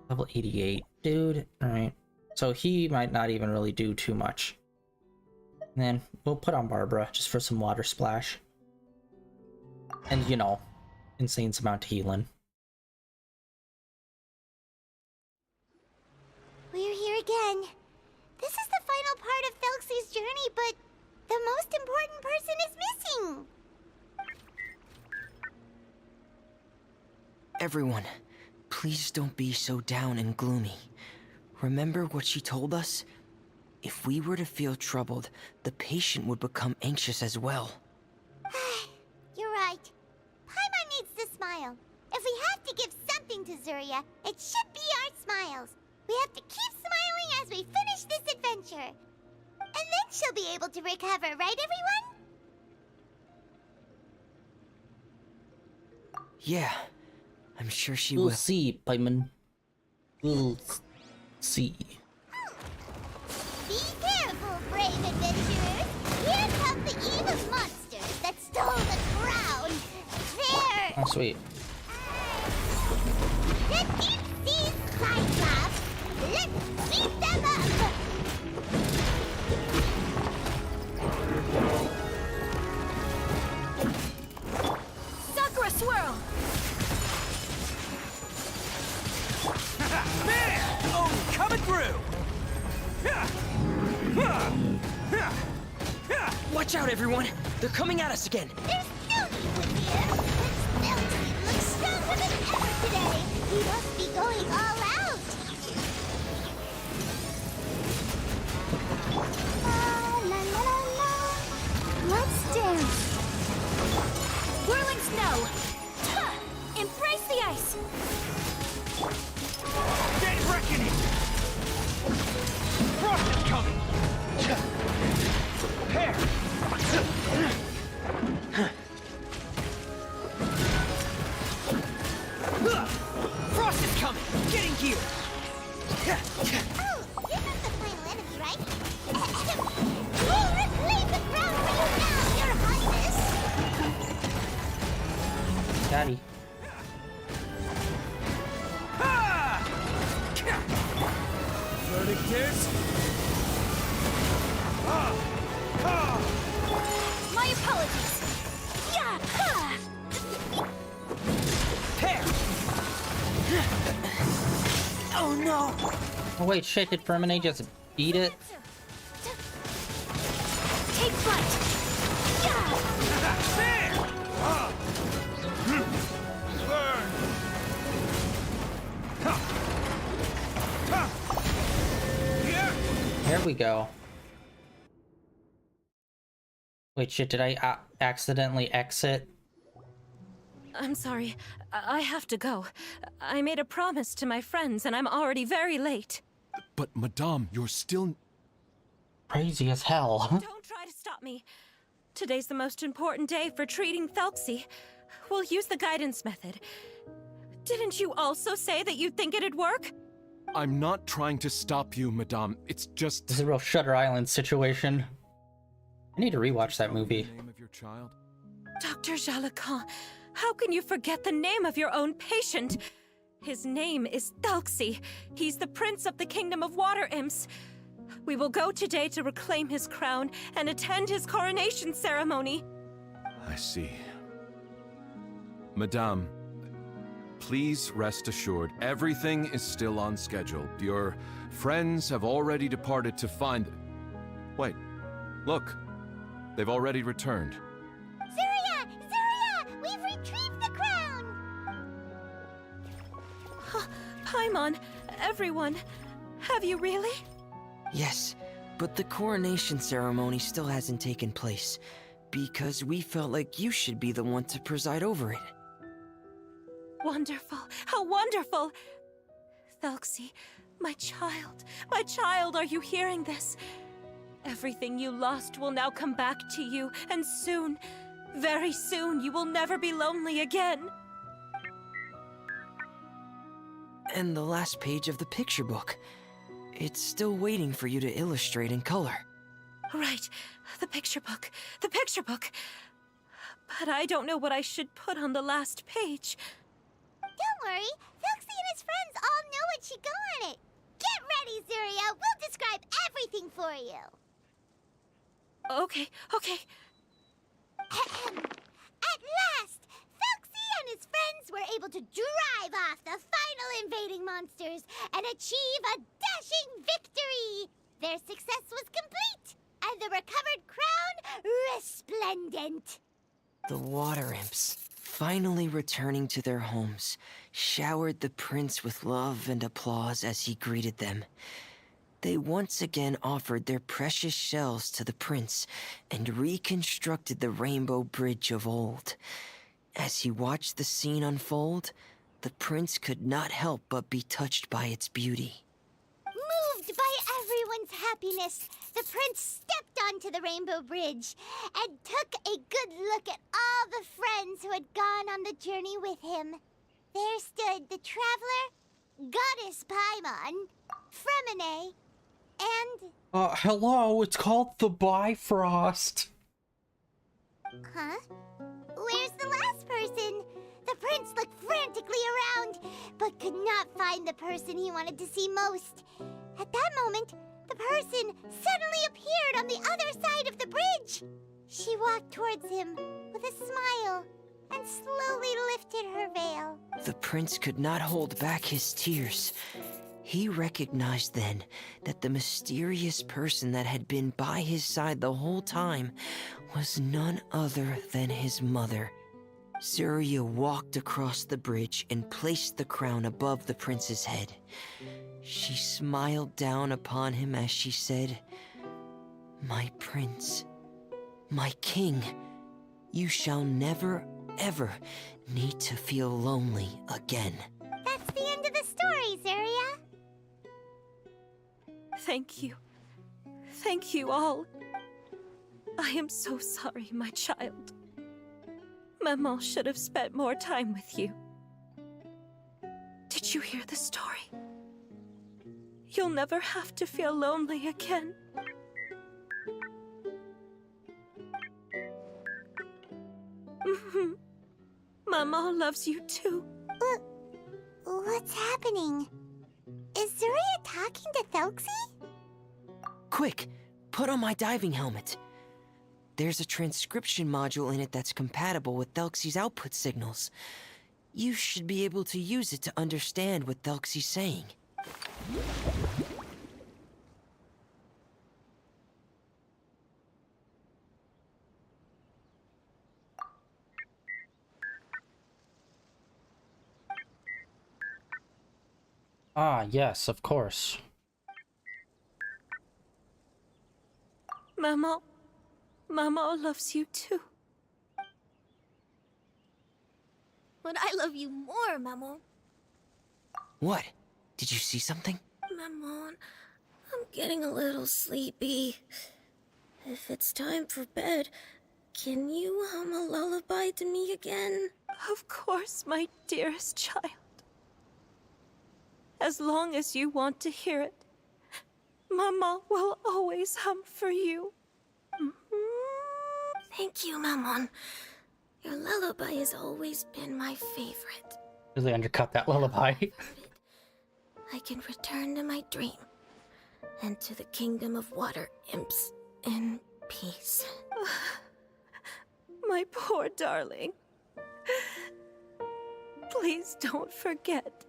Level 88. Dude, alright. So he might not even really do too much. And then we'll put on Barbara just for some water splash. And, you know, insane amount of healing. We're here again. This is the final part of Felxie's journey, but the most important person is missing. Everyone, please don't be so down and gloomy. Remember what she told us? If we were to feel troubled, the patient would become anxious as well. You're right. Paimon needs to smile. If we have to give something to Zuria, it should be our smiles. We have to keep smiling as we finish this adventure. And then she'll be able to recover, right, everyone? Yeah, I'm sure she We'll will. see, Paimon. We'll see. Be careful, brave adventurers. Here come the evil monsters that stole the crown. They're Oh, sweet. the deep-sea Cyclops. Let's beat them up. Sakura Swirl! Man! Oh, coming through! Watch out, everyone! They're coming at us again! There's still people here. This Felxie looks stronger than ever today. He must be going all out. La la la la la. Let's dance. Whirling snow! Ha! Embrace the ice! Dead reckoning! Frost is coming! Prepare! Frost is coming! Getting here! Oh, you're not the final enemy, right? We'll reclaim the crown for you now, Your Highness. Daddy. Ha! Verdict is... My apologies! Yeah! Ha! Prepare! Oh no! Oh wait, shit, did Fermine just beat it? Take flight! Yeah! There! Burn! Here we go. Wait, shit, did I accidentally exit? I'm sorry. I have to go. I made a promise to my friends, and I'm already very late. But, Madame, you're still... Crazy as hell. Don't try to stop me. Today's the most important day for treating Felxie. We'll use the guidance method. Didn't you also say that you think it'd work? I'm not trying to stop you, Madame. It's just... This is a real Shutter Island situation. I need to rewatch that movie. The name of your child? Dr. Jalacan, how can you forget the name of your own patient? His name is Felxie. He's the prince of the kingdom of water imps. We will go today to reclaim his crown and attend his coronation ceremony. I see. Madame, please rest assured, everything is still on schedule. Your friends have already departed to find... Wait, look. They've already returned. Zuria! Zuria! We've retrieved the crown! Paimon, everyone, have you really? Yes, but the coronation ceremony still hasn't taken place. because we felt like you should be the one to preside over it. Wonderful! How wonderful! Thelxie, my child, are you hearing this? Everything you lost will now come back to you, and soon, very soon, you will never be lonely again. And the last page of the picture book. It's still waiting for you to illustrate in color. Right, the picture book. But I don't know what I should put on the last page. Don't worry, Felxie and his friends all know what should go on it. Get ready, Zuria. We'll describe everything for you. Okay. At last, Felxie and his friends were able to drive off the final invading monsters and achieve a dashing victory. Their success was complete, and the recovered crown resplendent. The water imps, finally returning to their homes, showered the prince with love and applause as he greeted them. They once again offered their precious shells to the prince and reconstructed the rainbow bridge of old. As he watched the scene unfold, the prince could not help but be touched by its beauty. Moved by everyone's happiness, the prince stepped onto the rainbow bridge and took a good look at all the friends who had gone on the journey with him. There stood the traveler, Goddess Paimon, Fremine, and... Hello, it's called the Bifrost. Huh? Where's the last person? The prince looked frantically around, but could not find the person he wanted to see most. At that moment, the person suddenly appeared on the other side of the bridge. She walked towards him with a smile and slowly lifted her veil. The prince could not hold back his tears. He recognized then that the mysterious person that had been by his side the whole time was none other than his mother. Zuria walked across the bridge and placed the crown above the prince's head. She smiled down upon him as she said, "My prince, my king, you shall never, ever need to feel lonely again." That's the end of the story, Zuria. Thank you. Thank you all. I am so sorry, my child. Maman should have spent more time with you. Did you hear the story? You'll never have to feel lonely again. Maman loves you too. What's happening? Is Zuria talking to Thelxie? Quick, put on my diving helmet. There's a transcription module in it that's compatible with Thelxie's output signals. You should be able to use it to understand what Thelxie's saying. Ah, yes, of course. Maman loves you too. But I love you more, Maman. What? Did you see something? Maman, I'm getting a little sleepy. If it's time for bed, can you hum a lullaby to me again? Of course, my dearest child. As long as you want to hear it, Maman will always hum for you. Thank you, Maman. Your lullaby has always been my favorite. Really undercut that lullaby. I can return to my dream and to the kingdom of water imps in peace. My poor darling. Please don't forget.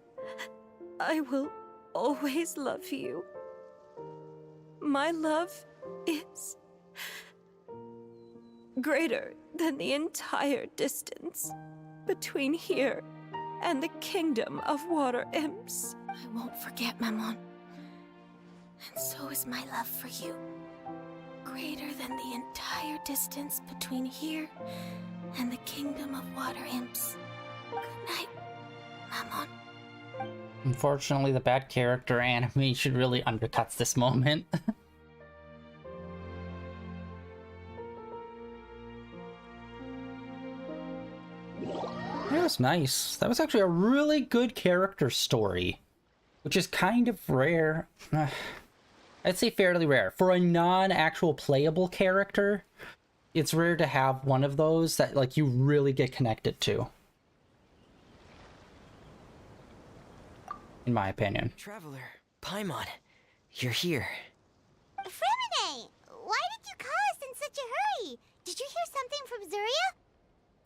I will always love you. My love is greater than the entire distance between here and the kingdom of water imps. I won't forget, Maman. And so is my love for you. greater than the entire distance between here and the kingdom of water imps. Good night, Mammon. Unfortunately, the bad character animation really undercuts this moment. That was nice. That was actually a really good character story, which is kind of rare. I'd say fairly rare. For a non-actual playable character, it's rare to have one of those that like you really get connected to. In my opinion. Traveler, Paimon, you're here. Fremine, why did you call us in such a hurry? Did you hear something from Zuria?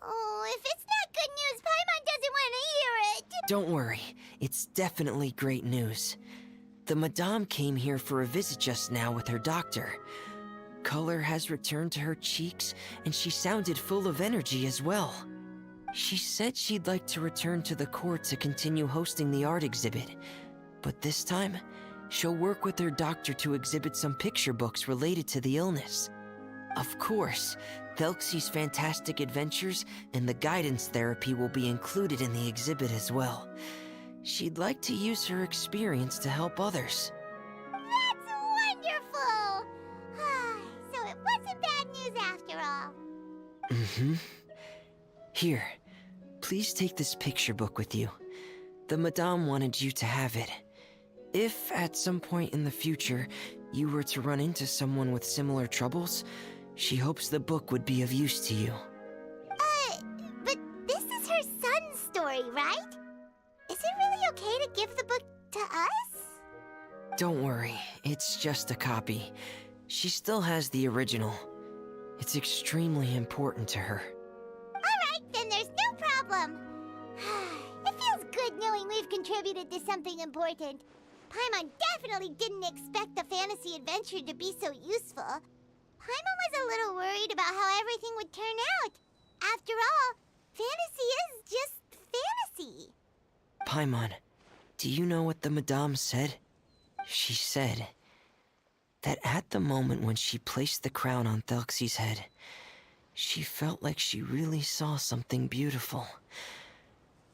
Oh, if it's not good news, Paimon doesn't want to hear it. Don't worry, it's definitely great news. The Madame came here for a visit just now with her doctor. Color has returned to her cheeks, and she sounded full of energy as well. She said she'd like to return to the court to continue hosting the art exhibit. But this time, she'll work with her doctor to exhibit some picture books related to the illness. Of course, Thelxie's fantastic adventures and the guidance therapy will be included in the exhibit as well. She'd like to use her experience to help others. That's wonderful! So it wasn't bad news after all. Mm-hmm. Here, please take this picture book with you. The Madame wanted you to have it. If, at some point in the future, you were to run into someone with similar troubles, she hopes the book would be of use to you. But this is her son's story, right? Is it really okay to give the book to us? Don't worry, it's just a copy. She still has the original. It's extremely important to her. Alright, then there's no problem. It feels good knowing we've contributed to something important. Paimon definitely didn't expect the fantasy adventure to be so useful. Paimon was a little worried about how everything would turn out. After all, fantasy is just fantasy. Paimon, do you know what the Madame said? She said that at the moment when she placed the crown on Thelxie's head, she felt like she really saw something beautiful.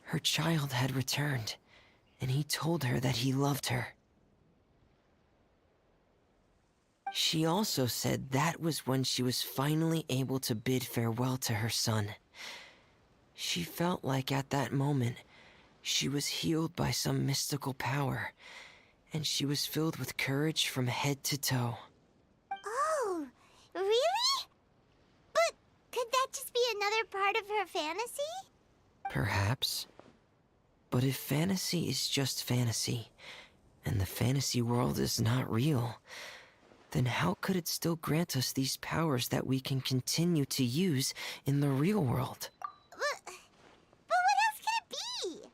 Her child had returned, and he told her that he loved her. She also said that was when she was finally able to bid farewell to her son. She felt like at that moment, she was healed by some mystical power, and she was filled with courage from head to toe. Oh, really? But could that just be another part of her fantasy? Perhaps. But if fantasy is just fantasy, and the fantasy world is not real, then how could it still grant us these powers that we can continue to use in the real world? But what else could it be?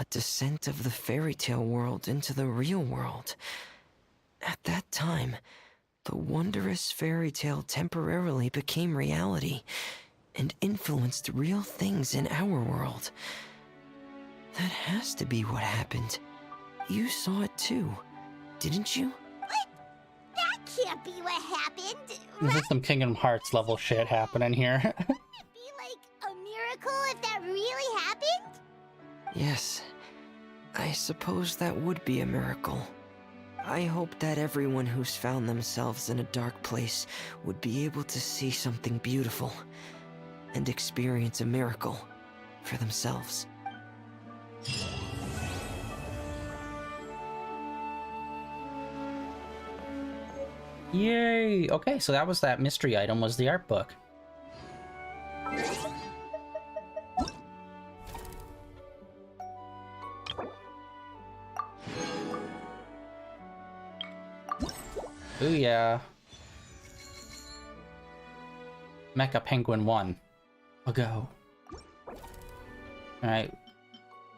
A descent of the fairy tale world into the real world. At that time, the wondrous fairy tale temporarily became reality and influenced real things in our world. That has to be what happened. You saw it too, didn't you? That can't be what happened, This right? is some Kingdom Hearts level shit happening here. Could it be like a miracle if that really happened? Yes, I suppose that would be a miracle. I hope that everyone who's found themselves in a dark place would be able to see something beautiful and experience a miracle for themselves. Yay! Okay, so that was that mystery item, was the art book. Ooh yeah. Mecha Penguin 1. I'll go. Alright.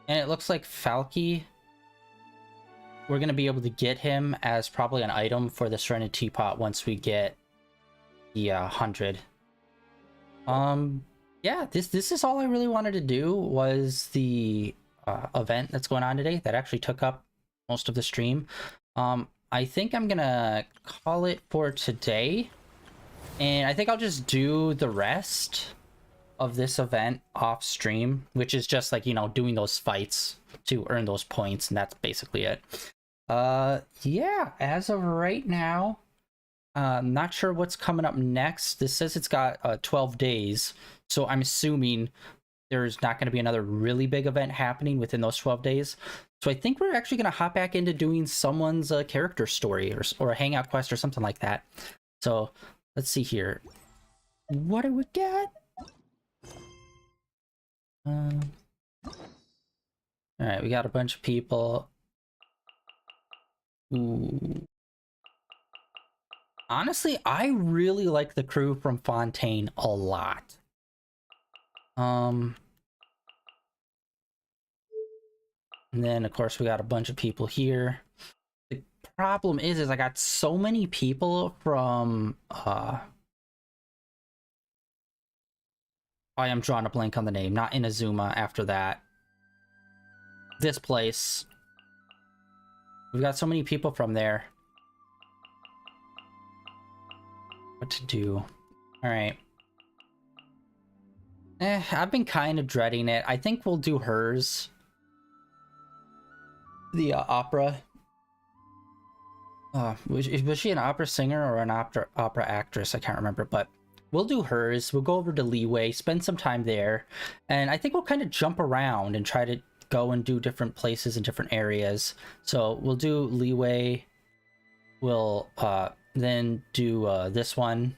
And it looks like Falky, we're gonna be able to get him as probably an item for the Serenity Teapot once we get the 100. Yeah, this is all I really wanted to do was the event that's going on today that actually took up most of the stream. I think I'm gonna call it for today. And I think I'll just do the rest of this event off stream, which is just like, you know, doing those fights to earn those points, and that's basically it. Yeah, as of right now, not sure what's coming up next. This says it's got 12 days, so I'm assuming there's not going to be another really big event happening within those 12 days. So I think we're actually going to hop back into doing someone's character story or a hangout quest or something like that. So let's see here. What do we get? Alright, we got a bunch of people. Ooh. Honestly, I really like the crew from Fontaine a lot. And then, of course, we got a bunch of people here. The problem is I got so many people from, I am drawing a blank on the name, not Inazuma after that. This place. We've got so many people from there. What to do? Alright. I've been kind of dreading it. I think we'll do hers. The opera. Was she an opera singer or an opera actress? I can't remember, but we'll do hers. We'll go over to Leeway, spend some time there, and I think we'll kind of jump around and try to go and do different places in different areas. So we'll do Leeway. We'll then do this one,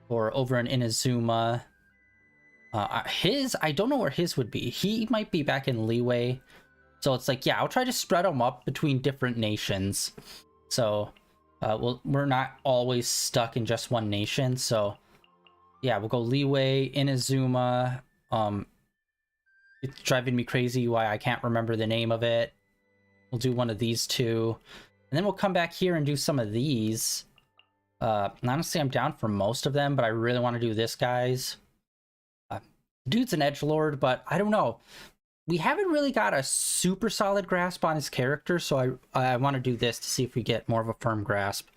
or over in Inazuma. I don't know where his would be. He might be back in Leeway. So it's like, yeah, I'll try to spread them up between different nations. So we're not always stuck in just one nation. So yeah, we'll go Leeway, Inazuma. It's driving me crazy why I can't remember the name of it. We'll do one of these two. And then we'll come back here and do some of these. Honestly, I'm down for most of them, but I really want to do this guy's. Dude's an edgelord, but I don't know. We haven't really got a super solid grasp on his character, so I want to do this to see if we get more of a firm grasp.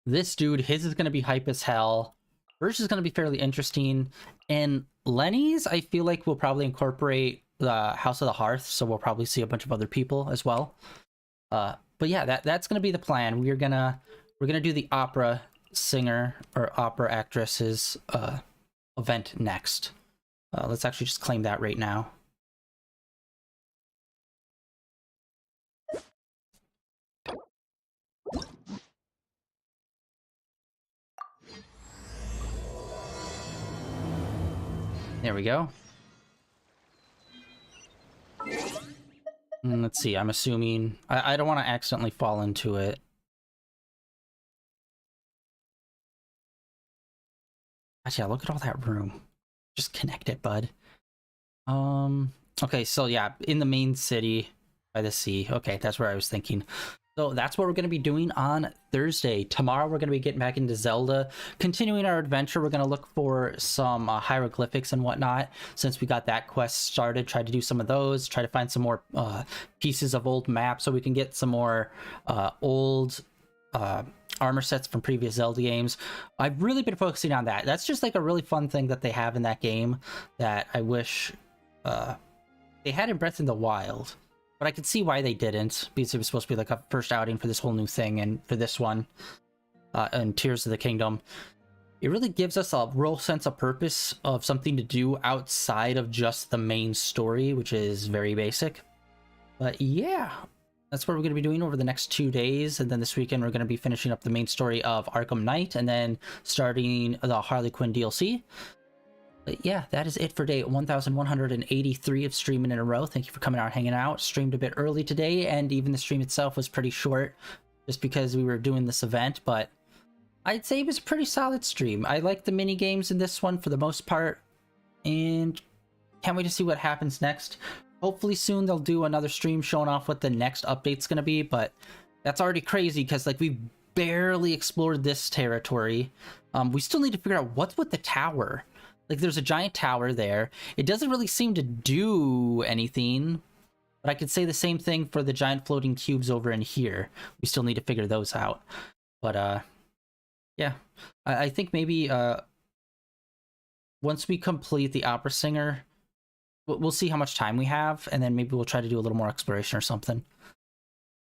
This dude, his is going to be hype as hell. Hers is going to be fairly interesting. And Lenny's, I feel like we'll probably incorporate the House of the Hearth, so we'll probably see a bunch of other people as well. But yeah, that's going to be the plan. We're gonna do the opera singer or opera actress's event next. Let's actually just claim that right now. There we go. Let's see, I'm assuming... I don't want to accidentally fall into it. Actually, look at all that room. Just connect it, bud. Okay, so yeah, in the main city by the sea. Okay, that's where I was thinking. So that's what we're going to be doing on Thursday. Tomorrow we're going to be getting back into Zelda, continuing our adventure. We're going to look for some hieroglyphics and whatnot. Since we got that quest started, try to do some of those, try to find some more pieces of old maps so we can get some more old armor sets from previous Zelda games. I've really been focusing on that. That's just like a really fun thing that they have in that game that I wish they had in Breath of the Wild. But I could see why they didn't, because it was supposed to be like a first outing for this whole new thing, and for this one, and Tears of the Kingdom. It really gives us a real sense of purpose of something to do outside of just the main story, which is very basic. But yeah, that's what we're going to be doing over the next 2 days, and then this weekend we're going to be finishing up the main story of Arkham Knight, and then starting the Harley Quinn DLC. But yeah, that is it for day 1183 of streaming in a row. Thank you for coming out, hanging out. Streamed a bit early today, and even the stream itself was pretty short, just because we were doing this event, but I'd say it was a pretty solid stream. I like the mini games in this one for the most part, and can't wait to see what happens next. Hopefully soon they'll do another stream showing off what the next update's gonna be, but that's already crazy because like we've barely explored this territory. We still need to figure out what's with the tower. Like there's a giant tower there. It doesn't really seem to do anything, but I could say the same thing for the giant floating cubes over in here. We still need to figure those out. But Yeah, I think maybe once we complete the opera singer, we'll see how much time we have, and then maybe we'll try to do a little more exploration or something.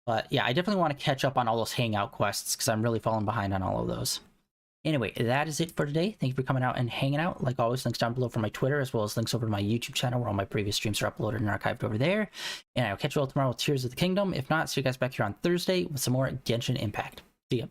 But yeah, I definitely want to catch up on all those hangout quests because I'm really falling behind on all of those. Anyway, that is it for today. Thank you for coming out and hanging out. Like always, links down below for my Twitter, as well as links over to my YouTube channel where all my previous streams are uploaded and archived over there. And I'll catch you all tomorrow with Tears of the Kingdom. If not, see you guys back here on Thursday with some more Genshin Impact. See ya.